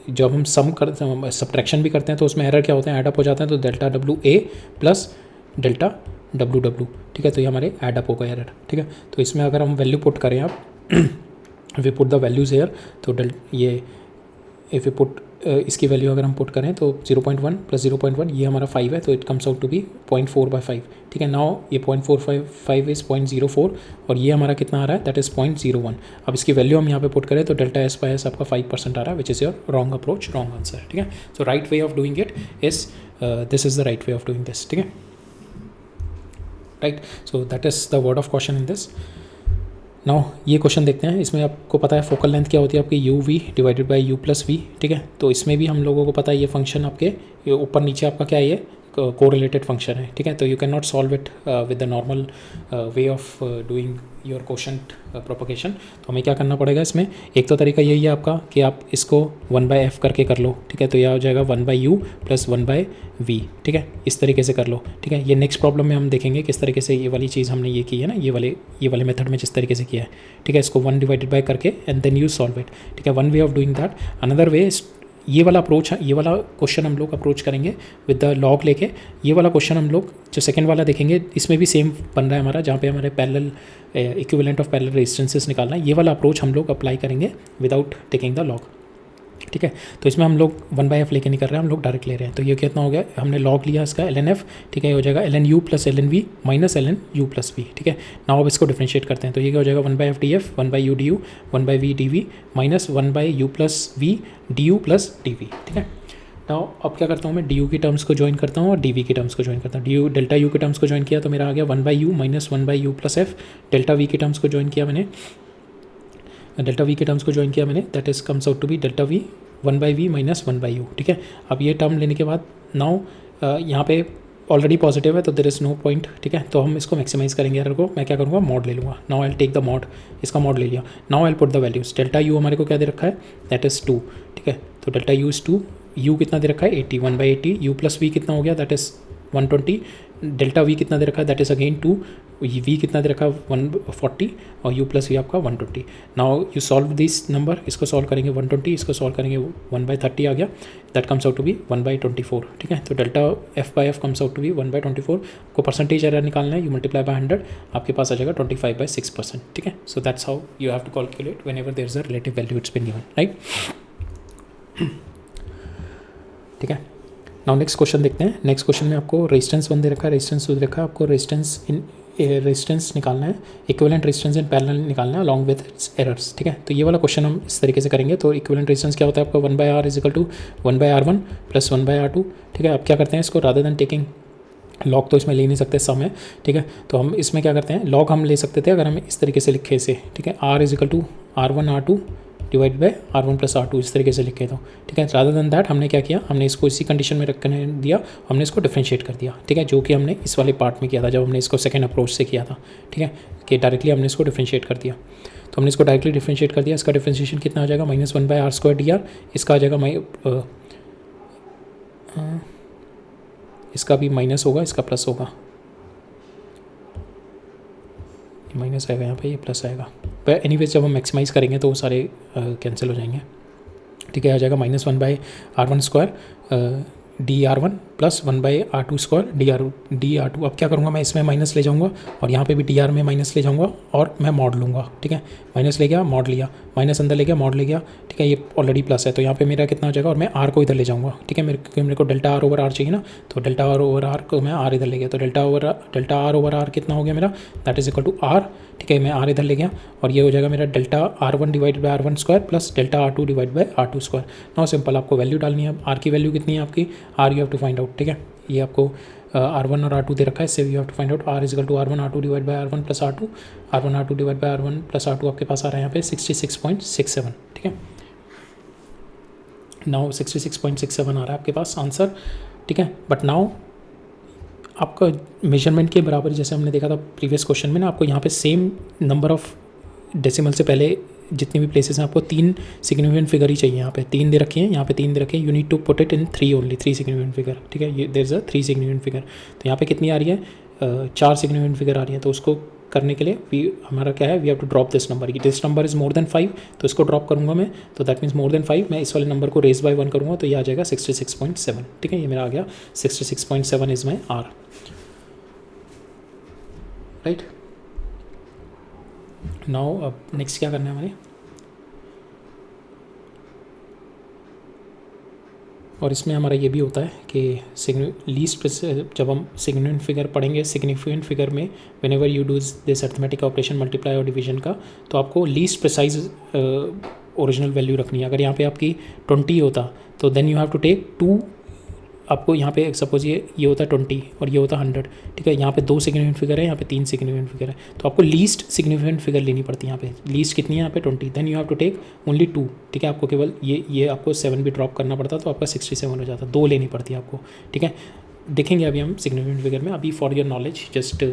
जब हम सब्ट्रैक्शन भी करते हैं तो उसमें एरर क्या होते हैं, एडअप हो जाते हैं, तो डेल्टा डब्ल्यू ए प्लस डेल्टा डब्ल्यू डब्ल्यू, ठीक है। तो ये हमारे एडअप होगा एरर, ठीक है। तो इसमें अगर हम वैल्यू पुट करें आप, we put the values air, तो ये इफ़ यू पुट इसकी वैल्यू अगर हम पुट करें तो 0.1 प्लस 0.1, ये हमारा 5 है, तो it comes out to be 0.4/5, ठीक है। नाउ ये 0.455 इज़ 0.04, और ये हमारा कितना आ रहा है, दैट इज़ 0.01। अब इसकी वैल्यू हम यहाँ पे पुट करें तो डेल्टा एस बाई एस आपका 5% आ रहा है, which is your wrong approach, wrong answer, ठीक है। So right way of doing it is this is the right way of doing this, ठीक है, right. So that is the word of question in this. Now ये question देखते हैं, इसमें आपको पता है फोकल लेंथ क्या होती है आपकी, u v divided by u plus v, ठीक है। तो इसमें भी हम लोगों को पता है ये फंक्शन आपके ये ऊपर नीचे आपका क्या है, ये कोरिलेटेड फंक्शन है, ठीक है। तो you can not solve it with the normal way of doing your quotient propagation. तो हमें क्या करना पड़ेगा इसमें, एक तो तरीका यही है आपका कि आप इसको 1/f करके कर लो, ठीक है। तो यह हो जाएगा 1/u प्लस 1/v, ठीक है, इस तरीके से कर लो, ठीक है। ये नेक्स्ट प्रॉब्लम में हम देखेंगे किस तरीके से ये वाली चीज़ हमने ये की है ना, ये वाले मेथड में जिस तरीके से किया है, ठीक है। इसको 1 डिवाइडेड बाय करके and then you solve it, ठीक है। One way of doing that, another way, ये वाला अप्रोच है, ये वाला क्वेश्चन हम लोग अप्रोच करेंगे विद द लॉग लेके। ये वाला क्वेश्चन हम लोग जो सेकंड वाला देखेंगे, इसमें भी सेम बन रहा है हमारा, जहाँ पे हमारे parallel equivalent of parallel resistances निकालना है। ये वाला अप्रोच हम लोग अप्लाई करेंगे विदाउट टेकिंग द लॉग, ठीक है। तो इसमें हम लोग 1/f लेके नहीं कर रहे हैं, हम लोग डायरेक्ट ले रहे हैं। तो ये कितना हो गया, हमने लॉग लिया इसका ln f, ठीक है, ये हो जाएगा ln u plus ln v minus ln u plus v, ठीक है। नाउ अब इसको डिफ्रेंशिएट करते हैं, तो ये क्या हो जाएगा 1/f df, 1/u du, 1/v dv minus 1/u plus v du plus dv, ठीक है। नाउ अब क्या करता हूँ मैं, du की टर्म्स को ज्वाइन करता हूँ और dv की टर्म्स को ज्वाइन करता हूँ। du डेल्टा u के टर्म्स को ज्वाइन किया तो मेरा आ गया 1/u minus 1/u plus f, delta v की टर्म्स को ज्वाइन किया मैंने, that is comes out to be delta v 1/v minus 1/u, ठीक है। अब ये टर्म लेने के बाद नाउ यहाँ पे ऑलरेडी पॉजिटिव है तो देयर इज़ नो पॉइंट, ठीक है। तो हम इसको मैक्सिमाइज़ करेंगे एरर को, मैं क्या करूँगा, मॉड ले लूँगा। Now I take the mod, इसका मॉड ले लिया। Now I put the values, delta u हमारे को क्या दे रखा है, दैट इज़ 2, ठीक है। तो डेल्टा u इज़ 2, u कितना दे रखा है 80, 1/80, u प्लस v कितना हो गया, दैट इज़ 120, डेल्टा v कितना दे रखा है, दैट इज़ अगेन 2, v कितना दे रखा है 140, और u प्लस v आपका 120। Now you solve this number, इसको सॉल्व करेंगे 120, इसको सॉल्व करेंगे 1/30 आ गया, that comes out to be 1/24, ठीक है। तो delta f/f comes out to be 1/24, को परसेंटेज एरर निकालना है, यू मल्टीप्लाई बाय 100, आपके पास आ जाएगा 25/6%, ठीक है। So that's how you have to calculate whenever there is a relative value it's been given, right, ठीक है। नाउ नेक्स्ट क्वेश्चन देखते हैं। नेक्स्ट क्वेश्चन में आपको रेजिस्टेंस 1 दे रखा है, रेजिस्टेंस 2 दे रखा है, आपको रेजिस्टेंस इन रेजिस्टेंस निकालना है, इक्विवेलेंट रेजिस्टेंस इन पैरेलल निकालना है अलॉन्ग विद इट्स एरर्स, ठीक है। तो ये वाला क्वेश्चन हम इस तरीके से करेंगे। तो इक्विवेलेंट रेजिस्टेंस क्या होता है आपका 1/R is equal to 1/R1 plus 1/R2, ठीक है। अब क्या करते हैं इसको, रादर देन टेकिंग लॉग तो इसमें ले नहीं सकते, सम है, ठीक है। तो हम इसमें क्या करते हैं, लॉग हम ले सकते थे अगर हम इस तरीके से लिखे इसे, ठीक है, R is equal to R1 R2 divide by R1 plus R2 इस तरीके से लिखे, तो ठीक है। रादर देन दैट हमने क्या किया, हमने इसको इसी कंडीशन में रखने दिया, हमने इसको डिफरेंशिएट कर दिया, ठीक है, जो कि हमने इस वाले पार्ट में किया था जब हमने इसको सेकेंड अप्रोच से किया था, ठीक है, कि डायरेक्टली हमने इसको डिफरेंशिएट कर दिया। तो हमने इसको डायरेक्टली डिफरेंशिएट कर दिया, इसका डिफरेंशिएशन कितना आ जाएगा, -1/R² dr, इसका आ जाएगा इसका भी माइनस होगा, इसका प्लस होगा, माइनस आएगा यहाँ पे, ये प्लस आएगा। पर एनीवेज जब हम मैक्सिमाइज़ करेंगे तो वो सारे कैंसिल हो जाएंगे, ठीक है। आ जाएगा -1/R1² dr1 plus 1/R2² dr2। अब क्या करूँगा मैं, इसमें माइनस ले जाऊँगा और यहाँ पे भी dr में माइनस ले जाऊँगा और मैं मॉड लूँगा, ठीक है। माइनस ले गया, मॉड लिया, माइनस अंदर ले गया, मॉड ले गया, ठीक है। ये ऑलरेडी प्लस है तो यहाँ पे मेरा कितना हो जाएगा, और मैं r को इधर ले जाऊँगा, ठीक है, मेरे को डेल्टा r ओवर r चाहिए ना, तो डेल्टा r ओवर r को मैं r इधर ले गया, तो डेल्टा r ओवर r कितना हो गया मेरा, that is equal to r, ठीक है। मैं r इधर ले गया और ये हो जाएगा मेरा delta R1 divide by R1² plus delta R2 divide by R2²। Now simple, आपको वैल्यू डालनी है। r की वैल्यू कितनी है आपकी, r you have to find out, ठीक है। ये आपको R1 और R2 दे रखा है, इससे you have to find out r is equal to R1 R2 divide by R1 plus R2, R1 R2 divide by R1 plus R2 आपके पास आ रहा है यहाँ पे 66.67, ठीक है। नाउ 66.67 आ रहा है आपके पास आंसर, ठीक है। बट नाउ आपका मेजरमेंट के बराबर, जैसे हमने देखा था प्रीवियस क्वेश्चन में ना, आपको यहाँ पे सेम नंबर ऑफ डेसिमल से पहले जितनी भी प्लेसेस हैं आपको 3 सिग्निफिकेंट फिगर ही चाहिए। यहाँ पे 3 दे रखे हैं, यहाँ पे 3 दे रखे हैं, you need to put it in 3 only, 3 significant figure, ठीक है। ये there is a 3 significant figure. तो यहाँ पे कितनी आ रही है, 4 सिग्निफिकेंट फिगर आ रही है। तो उसको करने के लिए हमारा क्या है, we have to drop this number, this number is more than 5, तो इसको ड्रॉप करूँगा मैं, तो दैट मीन्स मोर देन 5, मैं इस वाले नंबर को रेज बाय 1 करूँगा तो ये आ जाएगा 66.7, ठीक है। ये मेरा आ गया 66.7 is my R, right. Now अब नेक्स्ट क्या करना है हमारे, और इसमें हमारा ये भी होता है कि लीस्ट, जब हम सिग्निफिकेंट फिगर पढ़ेंगे, सिग्निफिकेंट फिगर में when ever you do this arithmetic operation multiply और डिवीजन का, तो आपको लीस्ट प्रिसाइज ओरिजिनल वैल्यू रखनी है। अगर यहाँ पे आपकी 20 होता तो then you have to take 2, आपको यहाँ पे सपोज ये होता है 20 और ये होता है 100, ठीक है। यहाँ पे 2 सिग्निफिकेंट फिगर है, यहाँ पे 3 सिग्निफिकेंट फिगर है, तो आपको लीस्ट सिग्निफिकेंट फिगर लेनी पड़ती है। यहाँ पे लीस्ट कितनी है, यहाँ पे 20, then you have to take only 2, ठीक है। आपको केवल ये आपको 7 भी ड्रॉप करना पड़ता तो आपका 67 हो जाता, 2 लेनी पड़ती है आपको, ठीक है। देखेंगे अभी हम सिग्निफिकेंट फिगर में, अभी for your knowledge just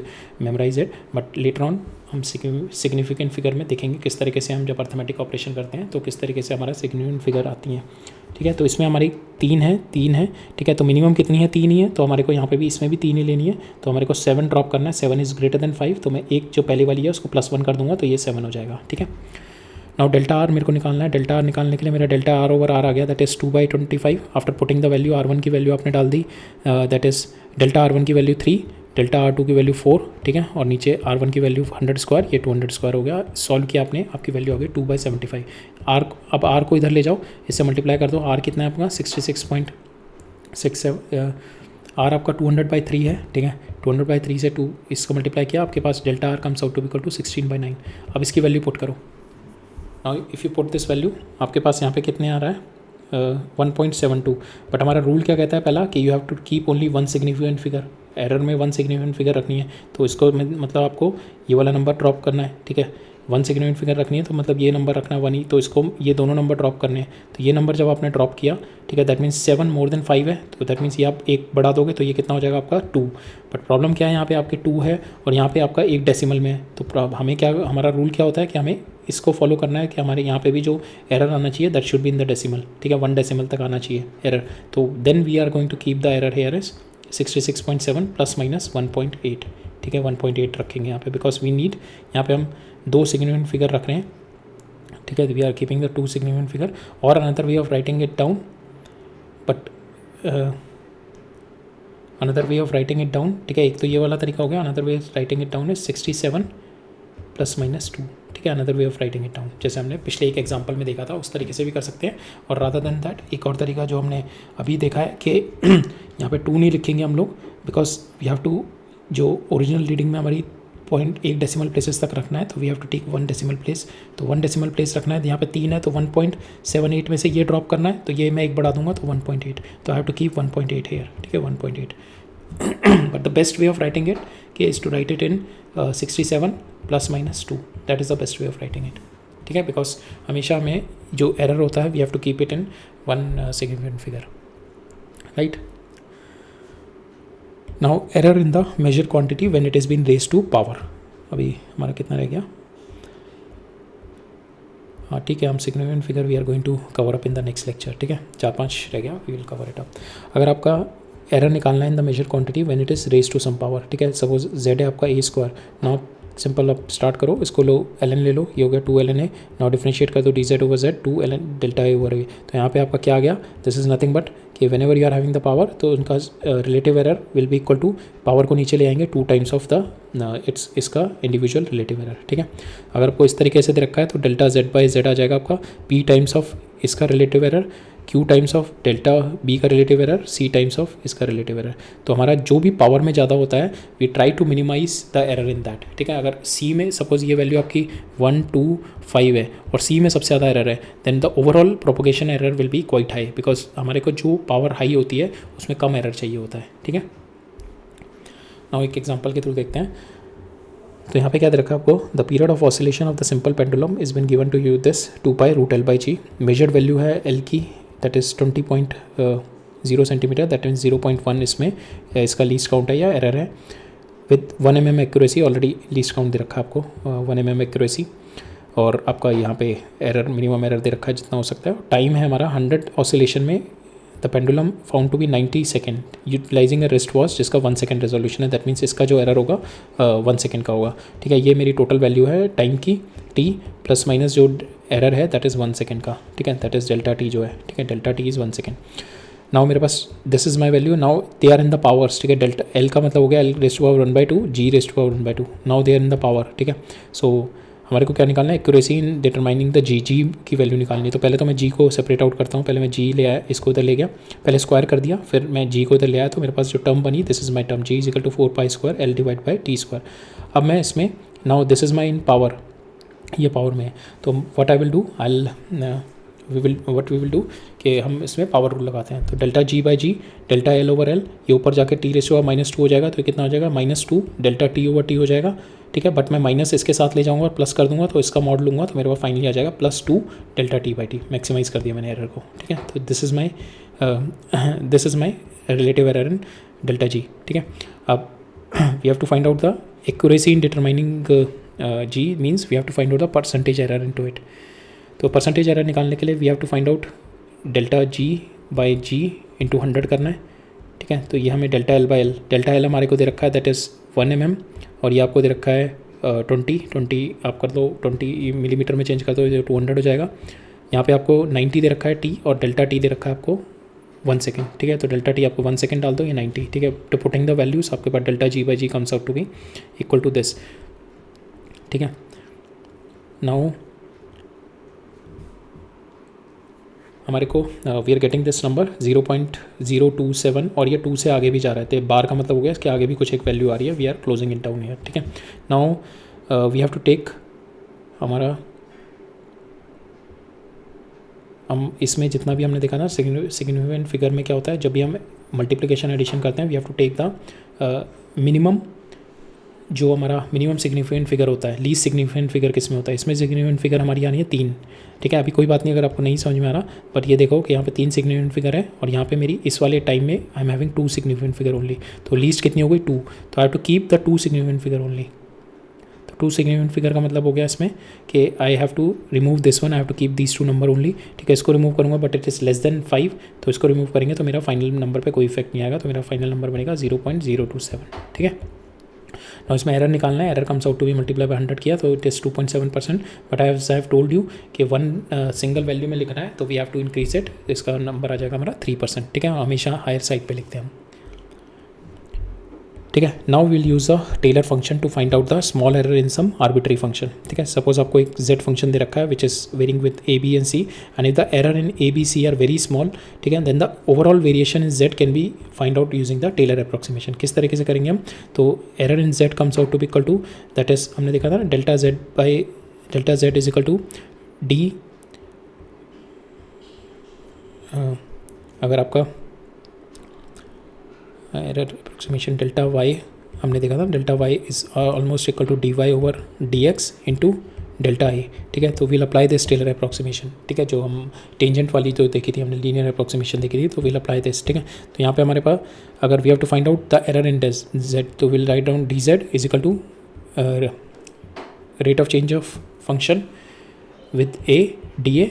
memorize it, but later on हम सिग्निफिकेंट फिगर में देखेंगे किस तरीके से हम जब अर्थमेटिक ऑपरेशन करते हैं तो किस तरीके से हमारा सिग्निफिकेंट फिगर आती हैं, ठीक है। तो इसमें हमारी 3 है, ठीक है। तो मिनिमम कितनी है, 3 ही है, तो हमारे को यहाँ पे भी इसमें भी 3 ही लेनी है। तो हमारे को 7 ड्रॉप करना है, 7 इज़ ग्रेटर देन 5, तो मैं एक जो पहले वाली है उसको +1 कर दूंगा तो ये 7 हो जाएगा, ठीक है। नाउ डेल्टा आर मेरे को निकालना है, डेल्टा आर निकालने के लिए मेरा डेल्टा आर ओवर आर आ गया, that is 2/25। After putting the value R1 की वैल्यू आपने डाल दी, दैट इज़ डेल्टा R1 की वैल्यू 3, डेल्टा R2 की वैल्यू 4, ठीक है, और नीचे R1 की वैल्यू 100², ये 200² हो गया। सॉल्व किया आपने, आपकी वैल्यू आ गई 2/75। अब R को इधर ले जाओ, इससे मल्टीप्लाई कर दो, R कितना है आपका 66.67, R आपका 200/3 है, ठीक है। 200/3 से 2 इसको मल्टीप्लाई किया, आपके पास delta R comes out to equal to 16/9। अब इसकी वैल्यू पुट करो, now if you put this value, आपके पास यहाँ पे कितने आ रहा है 1.72। बट हमारा रूल क्या कहता है पहला, कि you have to keep only 1 significant figure, error में 1 सिग्निफिकेंट फिगर रखनी है। तो इसको मतलब आपको ये वाला नंबर ड्रॉप करना है, ठीक है। 1 सिग्निफिकेंट फिगर रखनी है तो मतलब ये नंबर रखना है 1 ही, तो इसको ये दोनों नंबर ड्रॉप करने हैं। तो ये नंबर जब आपने ड्रॉप किया, ठीक है, दैट मीन्स 7 मोर देन 5 है, तो दैट मीन्स ये आप एक बढ़ा दोगे तो ये कितना हो जाएगा आपका 2। बट प्रॉब्लम क्या है, यहाँ पे आपके 2 है और यहाँ पे आपका 1 डेसिमल में है। तो हमें क्या, हमारा रूल क्या होता है कि हमें इसको फॉलो करना है कि हमारे यहाँ पे भी जो एरर आना चाहिए that should be in the decimal, ठीक है, 1 डेसिमल तक आना चाहिए एरर। तो then we are going to keep the error here is 66.7 ± 1.8, ठीक है, 1.8 रखेंगे यहाँ पे, बिकॉज वी नीड, यहाँ पे हम 2 सिग्निफिकेंट फिगर रख रहे हैं, ठीक है। We are keeping the 2 significant figure. और another way of writing it down, but another way of writing it down, ठीक है, एक तो ये वाला तरीका हो गया। Another way of writing it down is 67 ± 2, ठीक है, another way of writing it down, जैसे हमने पिछले एक एग्जांपल में देखा था उस तरीके से भी कर सकते हैं। और रादर देन दैट एक और तरीका जो हमने अभी देखा है कि यहाँ पे 2 नहीं लिखेंगे हम लोग, बिकॉज वी हैव टू, जो ओरिजिनल रीडिंग में हमारी 1 डेसिमल प्लेसेस तक रखना है तो we have to take 1 decimal place, तो 1 डेसिमल प्लेस रखना है, यहाँ पे 3 है तो 1.78 में से ये ड्रॉप करना है, तो ये मैं एक बढ़ा दूंगा तो 1.8, तो I have to keep 1.8 here, ठीक है 1.8 but the best way of writing it के is to write it in 67 ±2, that is the best way of writing it, ठीक है, बिकॉज हमेशा हमें जो एरर होता है we have to keep it in 1 significant figure, right. Now error in the measure quantity when it is been raise to power, अभी हमारा कितना रह गया, हाँ ठीक है, हम significant figure we are going to cover up in the next lecture, ठीक है, 4-5 रह गया, we will cover it up. अगर आपका एरर निकालना है in the measure quantity when it is raise to some power, ठीक है, सपोज z है आपका a², नाउ सिंपल अब स्टार्ट करो, इसको लो ln ले लो, ये हो गया 2ln a, नाउ डिफरेंशिएट कर दो dz/z 2ln delta a over a, तो यहाँ पे आपका क्या आ गया, दिस इज़ नथिंग बट कि whenever you are having the power तो उनका relative error will be equal to, power को नीचे ले आएंगे 2 टाइम्स ऑफ द इसका इंडिविजुअल रिलेटिव एरर, ठीक है। अगर आपको इस तरीके से दे रखा है तो डेल्टा z/z आ जाएगा आपका p टाइम्स ऑफ इसका relative error, q times of delta b का relative error, c times of इसका रिलेटिव एरर। तो हमारा जो भी पावर में ज़्यादा होता है we try to minimize the error in that, ठीक है। अगर c में सपोज ये वैल्यू आपकी 1, 2, 5 है और c में सबसे ज़्यादा एरर है, then the overall propagation error will be quite high, because हमारे को जो पावर हाई होती है उसमें कम एरर चाहिए होता है, ठीक है। नाउ एक एग्जाम्पल के थ्रू देखते हैं, तो यहाँ पे क्या दे रखा है आपको, the period of oscillation of the simple pendulum is been given to you this 2π√L/g, measured value है L की that is 20.0 centimetre, that means 0.1 इसमें इसका लीस्ट काउंट है या एरर है, with 1 mm accuracy, already least count दे रखा है आपको 1 mm एक्यूरेसी, और आपका यहाँ पे एरर मिनिमम एरर दे रखा है जितना हो सकता है। टाइम है हमारा 100 ऑसिलेशन में the pendulum found to be 90 second utilizing a wrist watch जिसका 1 सेकेंड रेजोल्यूशन है, दैट मीन्स इसका जो एरर होगा 1 सेकेंड का होगा, ठीक है। ये मेरी टोटल वैल्यू है टाइम की t प्लस माइनस जो एरर है दैट इज़ 1 सेकेंड का, ठीक है, दैट इज़ डेल्टा t जो है, ठीक है, delta t is 1 second. Now मेरे पास this is my value, now they are in the powers, ठीक है, डेल्टा l का मतलब हो गया l raised to power 1/2, g raised to power 1/2, now they are in the power, ठीक है। सो हमारे को क्या निकालना है, accuracy in determining the g की वैल्यू निकालनी है। तो पहले तो मैं g को सेपरेट आउट करता हूँ, पहले मैं g ले आया, इसको इधर ले गया, पहले स्क्वायर कर दिया, फिर मैं g को इधर ले आया, तो मेरे पास जो टर्म बनी this is my term g is equal to 4π² L/t²। अब मैं इसमें now this is my in power, ये पावर में है, तो what I will do, what we will do कि हम इसमें पावर रूल लगाते हैं, तो डेल्टा g/g डेल्टा L/L, ये ऊपर जाके t⁻² हो जाएगा, तो ये कितना हो जाएगा -2 डेल्टा t/t हो जाएगा, ठीक है। बट मैं माइनस इसके साथ ले जाऊंगा और प्लस कर दूंगा, तो इसका मॉड लूँगा तो मेरे पास फाइनली आ जाएगा +2 डेल्टा t/t, मैक्सिमाइज़ कर दिया मैंने एरर को, ठीक है। तो this is my relative error in delta g, ठीक है। अब we have to find out the accuracy in determining g means we have to find out the percentage error into it. तो परसेंटेज एरर निकालने के लिए we have to find out delta g/g into 100 करना है, ठीक है। तो ये हमें डेल्टा L/L, डेल्टा L हमारे को दे रखा है दैट इज़ 1 mm, और ये आपको दे रखा है 20 आप कर दो 20 मिलीमीटर में चेंज कर दो, ये 200 हो जाएगा। यहाँ पे आपको 90 दे रखा है t, और डेल्टा t दे रखा है आपको 1 सेकेंड, ठीक है। तो डेल्टा t आपको 1 सेकेंड डाल दो, ये 90, ठीक है। तो पुटिंग द वैल्यूज़ आपके पास delta g/g comes out to be equal to this, ठीक है। नाउ हमारे को we are getting this number 0.027, और ये 2 से आगे भी जा रहे थे, बार का मतलब हो गया इसके आगे भी कुछ एक वैल्यू आ रही है, we are closing in down here, ठीक है। Now we have to take हमारा, हम इसमें जितना भी हमने देखा ना सिग्निफिकेंट फिगर में क्या होता है, जब भी हम मल्टीप्लिकेशन एडिशन करते हैं we have to take the minimum, जो हमारा मिनिमम सिग्निफिकेंट फिगर होता है। लीस्ट सिग्निफिकेंट फिगर किस में होता है, इसमें सिग्निफिकेंट फिगर हमारी आनी है 3, ठीक है। अभी कोई बात नहीं अगर आपको नहीं समझ में आ रहा, बट ये देखो कि यहाँ पे 3 सिग्निफिकेंट फिगर है, और यहाँ पे मेरी इस वाले टाइम में I am having 2 significant figure only, तो लीस्ट कितनी हो गई 2, तो I have to keep the 2 significant figure only. तो 2 सिग्निफिकेंट फिगर का मतलब हो गया इसमें कि I have to remove this one, I have to keep these 2 number only, ठीक है। इसको रिमूव करूँगा but it is less than 5, तो इसको रिमूव करेंगे तो मेरा फाइनल नंबर पर कोई इफेक्ट नहीं आएगा, तो मेरा फाइनल नंबर बनेगा 0.027, ठीक है। ना इसमें एरर निकालना है, error comes out to be multiply by 100 किया तो it is 2.7%, but I have told you कि 1 सिंगल वैल्यू में लिखना है, तो we have to increase it, इसका नंबर आ जाएगा हमारा 3%, ठीक है। हमेशा हायर साइड पे लिखते हैं हम। ठीक है। Now will use a Taylor function to find out the small error in some arbitrary function. ठीक है, सपोज आपको एक z फंक्शन दे रखा है which is varying with a b and c, and if the error in a b c are very small, ठीक है, then the overall variation in z can be find out using the Taylor approximation. किस तरीके से करेंगे हम, तो error in z comes out to be equal to, that is हमने देखा था ना, delta z is equal to D, अगर आपका एरर अप्रोक्सीमेशन डेल्टा वाई हमने देखा था, delta y is almost equal to d y over d x into delta a. ठीक है, तो we'll apply this Taylor approximation. ठीक है, जो हम टेंजेंट वाली जो देखी थी हमने, लीनियर अप्रॉक्सीमेशन देखी थी, तो वील अप्लाई दिस। ठीक है, तो यहाँ पे हमारे पास अगर we have to find out the error in z, तो will write down D Z is equal to rate of change of function with A D A,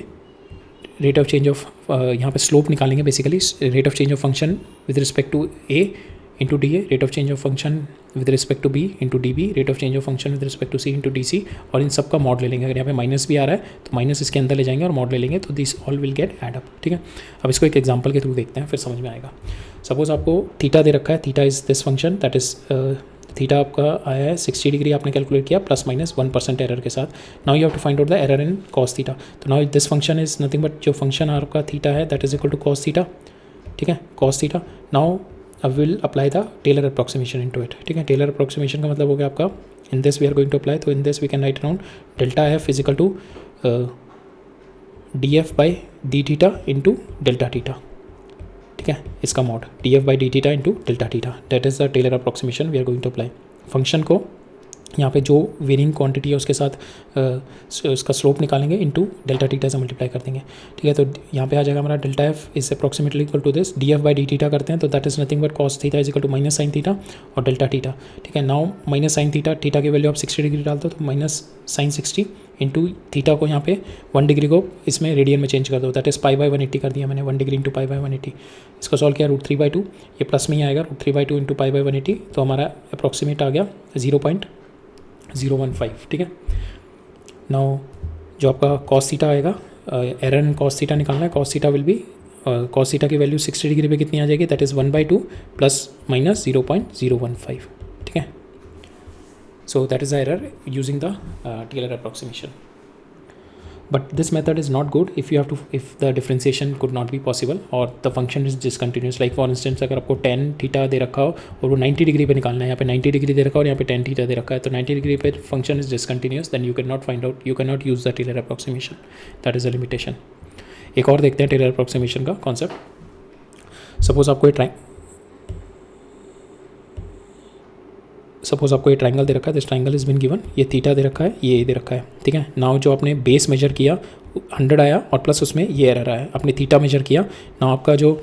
rate of change of यहाँ पे स्लोप निकालेंगे basically, rate of change of function with respect to A into D A, rate of change of function with respect to B into D B, rate of change of function with respect to C into D C, और इन सब का mod ले लेंगे। अगर यहाँ पे minus भी आ रहा है तो माइनस इसके अंदर ले जाएंगे और मॉड ले लेंगे, तो this all will get add up. ठीक है, अब इसको एक एग्जाम्पल के थ्रू देखते हैं, फिर समझ में आएगा। सपोज आपको थीटा दे रखा है, theta is this function, that is theta आपका आया है 60 डिग्री, आपने कैलकुलेट किया प्लस माइनस 1% एरर के साथ। Now you have to find out the error in cos theta. तो now this function is nothing but, जो फंक्शन आपका थीटा है that is equal to cos theta. ठीक है, कॉस थीटा। नाउ अब will apply the Taylor approximation into it. ठीक है, Taylor approximation का मतलब हो गया आपका, in this we are going to apply, तो in this we can write around delta F is equal to D F by D theta into delta theta. ठीक है, इसका mod D F by D theta into delta theta, that is the Taylor approximation we are going to apply. Function को यहाँ पे जो varying quantity है उसके साथ उसका स्लोप निकालेंगे इनटू डेल्टा थीटा से मल्टीप्लाई कर देंगे। ठीक है, तो यहाँ पे आ जाएगा हमारा delta F is approximately equal to this D F by D theta करते हैं, तो that is nothing but cos theta is equal to minus sine theta और डेल्टा थीटा। ठीक है, now minus sine theta, theta की value आप 60 degree डालते हो, तो माइनस साइन 60 इंटू थीटा को यहाँ पे 1 डिग्री को इसमें रेडियन में चेंज कर दो, दैट इज़ पाई बाई 180 कर दिया मैंने, 1 डिग्री इंटू पाई बाई 180। इसको सॉल्व किया √3/2, ये प्लस में ही आएगा, √3/2 इंटू पाई बाई 180, तो हमारा अप्रॉक्सीमेट आ गया 0.015। ठीक है, नाउ जो आपका कॉस थीटा आएगा, एरर इन कॉस थीटा निकालना है, cos theta will be, cos theta की वैल्यू 60 डिग्री पे कितनी आ जाएगी, दैट इज़ 1/2 प्लस माइनस 0.015। ठीक है, so that is the error using the Taylor approximation. But this method is not good if the differentiation could not be possible or the function is discontinuous. Like for instance, अगर आपको tan theta दे रखा हो और वो 90 degree पे निकालना है, यहाँ पे 90 डिग्री दे रखा हो और यहाँ पे tan थीटा दे रखा है, तो 90 डिग्री पे function is discontinuous, then you cannot use the Taylor approximation. That is a limitation. एक और देखते हैं टेलर अप्रॉक्सीमेशन का कॉन्सेप्ट। सपोज आपको ये ट्राइंगल दे रखा है, this triangle is been given, ये थीटा दे रखा है, ये दे रखा है। ठीक है, नाउ जो आपने बेस मेजर किया 100 आया और प्लस उसमें ये एरर आया, आपने थीटा मेजर किया, नाउ आपका जो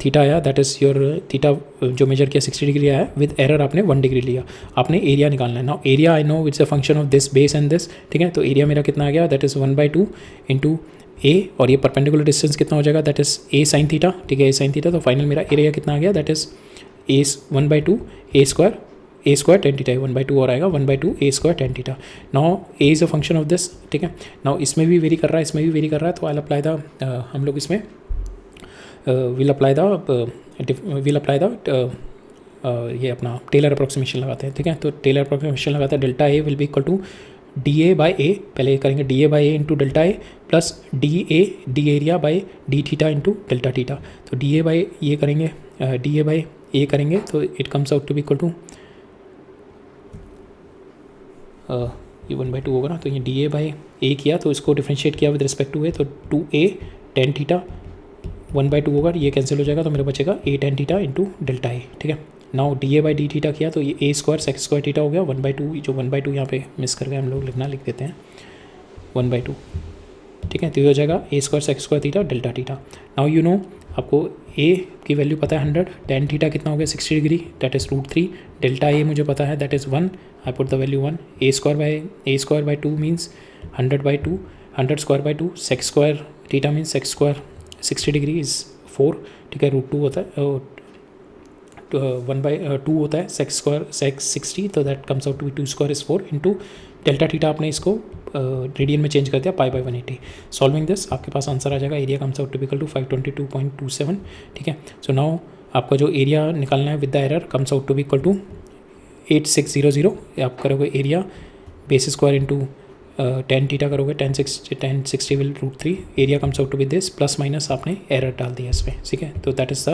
थीटा आया दैट इज़ योर थीटा जो मेजर किया 60 डिग्री आया, विद एरर आपने 1 डिग्री लिया, आपने एरिया निकालना है। Now area I know it's a function of this base and this. ठीक है, तो एरिया मेरा कितना आ गया, दैट इज़ 1/2 इंटू ए, और ये परपेंडिकुलर डिस्टेंस कितना हो जाएगा, that is a sine theta. ठीक है, ए साइन थीटा, तो फाइनल मेरा एरिया कितना आ गया, that is a 1/2 a square tan theta, 1/2 और आएगा 1/2 a square tan theta. Now a is a function of this. ठीक है, नाउ इसमें भी वेरी कर रहा है, इसमें भी वेरी कर रहा है, तो आई अप्लाई द हम लोग इसमें विल अप्लाई द ये अपना टेलर अप्रॉक्सीमेशन लगाते हैं। ठीक है, तो टेलर अप्रॉक्सीमेशन लगाते हैं, delta a will be equal to d A by a, पहले करेंगे d A by a into delta a plus d area by D theta into delta theta. तो डी ए बाई ये करेंगे, d A by a करेंगे, तो it comes out to be equal to ये 1/2 होगा ना, तो ये डी ए बाई ए किया, तो इसको डिफ्रेंशिएट किया विद रिस्पेक्ट टू ए, तो 2a tan थीटा 1/2 होगा, ये कैंसिल हो जाएगा, तो मेरा बचेगा a tan theta into delta a. ठीक है, now d A by D theta किया, तो ये a square sec square theta हो गया 1/2, जो 1/2 यहाँ पे मिस कर गए हम लोग, लिख देते हैं 1/2। ठीक है, तो ये हो जाएगा a square sec square theta delta theta. Now you know आपको a की वैल्यू पता है 100, tan थीटा कितना हो गया 60 degree, that is √3, delta a मुझे पता है that is 1, I put the value 1, a square by 2 means 100/2, 100 square by 2, sec square theta means sec square 60 degree is 4। ठीक है, √2 होता है 1/2 होता है सेक स्क्वायर सेक 60, तो that comes out to 2 square is 4 into delta theta, आपने इसको radian में चेंज कर दिया पाई बाई 180। सॉल्विंग दिस आपके पास आंसर आ जाएगा, area comes out to equal to 522.27। ठीक है, सो नाउ आपका जो एरिया निकालना है with the error comes out to be equal to 8600 आप करोगे area base square into 10 theta करोगे 1060 will √3 area comes out to be this plus minus आपने एरर डाल दिया इसमें, ठीक है। तो that is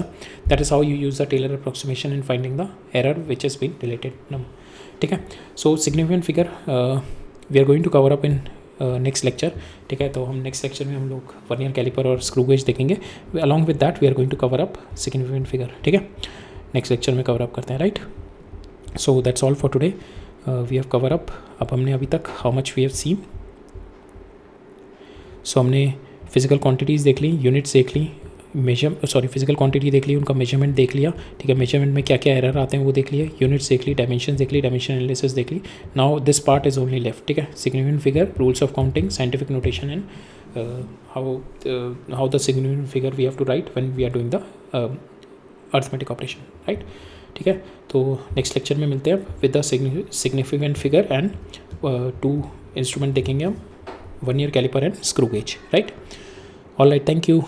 how you use the Taylor approximation in finding the error which is been related number, ठीक है। So significant figure we are going to cover up in next lecture, ठीक है। तो हम नेक्स्ट लेक्चर में हम लोग vernier caliper और स्क्रू गेज देखेंगे, along with that we are going to cover up significant figure, ठीक है। नेक्स्ट लेक्चर में कवर अप करते हैं, right. So that's all for today, we have cover up. अब हमने अभी तक how much we have seen, so हमने फिजिकल क्वांटिटीज़ देख ली, यूनिट्स देख ली, फिजिकल क्वांटिटी देख ली, उनका मेजरमेंट देख लिया, ठीक है। मेजरमेंट में क्या क्या एरर आते हैं वो देख लिया, यूनिट्स देख ली, डायमेंशन देख ली, डायमेंशन एनालिसिस देख ली। Now this part is only left, ठीक है। Significant figure, rules of counting, scientific notation and how the significant figure we have to write when we are doing the arithmetic operation, right, ठीक है। तो next lecture में मिलते हैं अब with the significant figure and 2 instrument देखेंगे हम, vernier caliper and screw gauge, right. All right, thank you.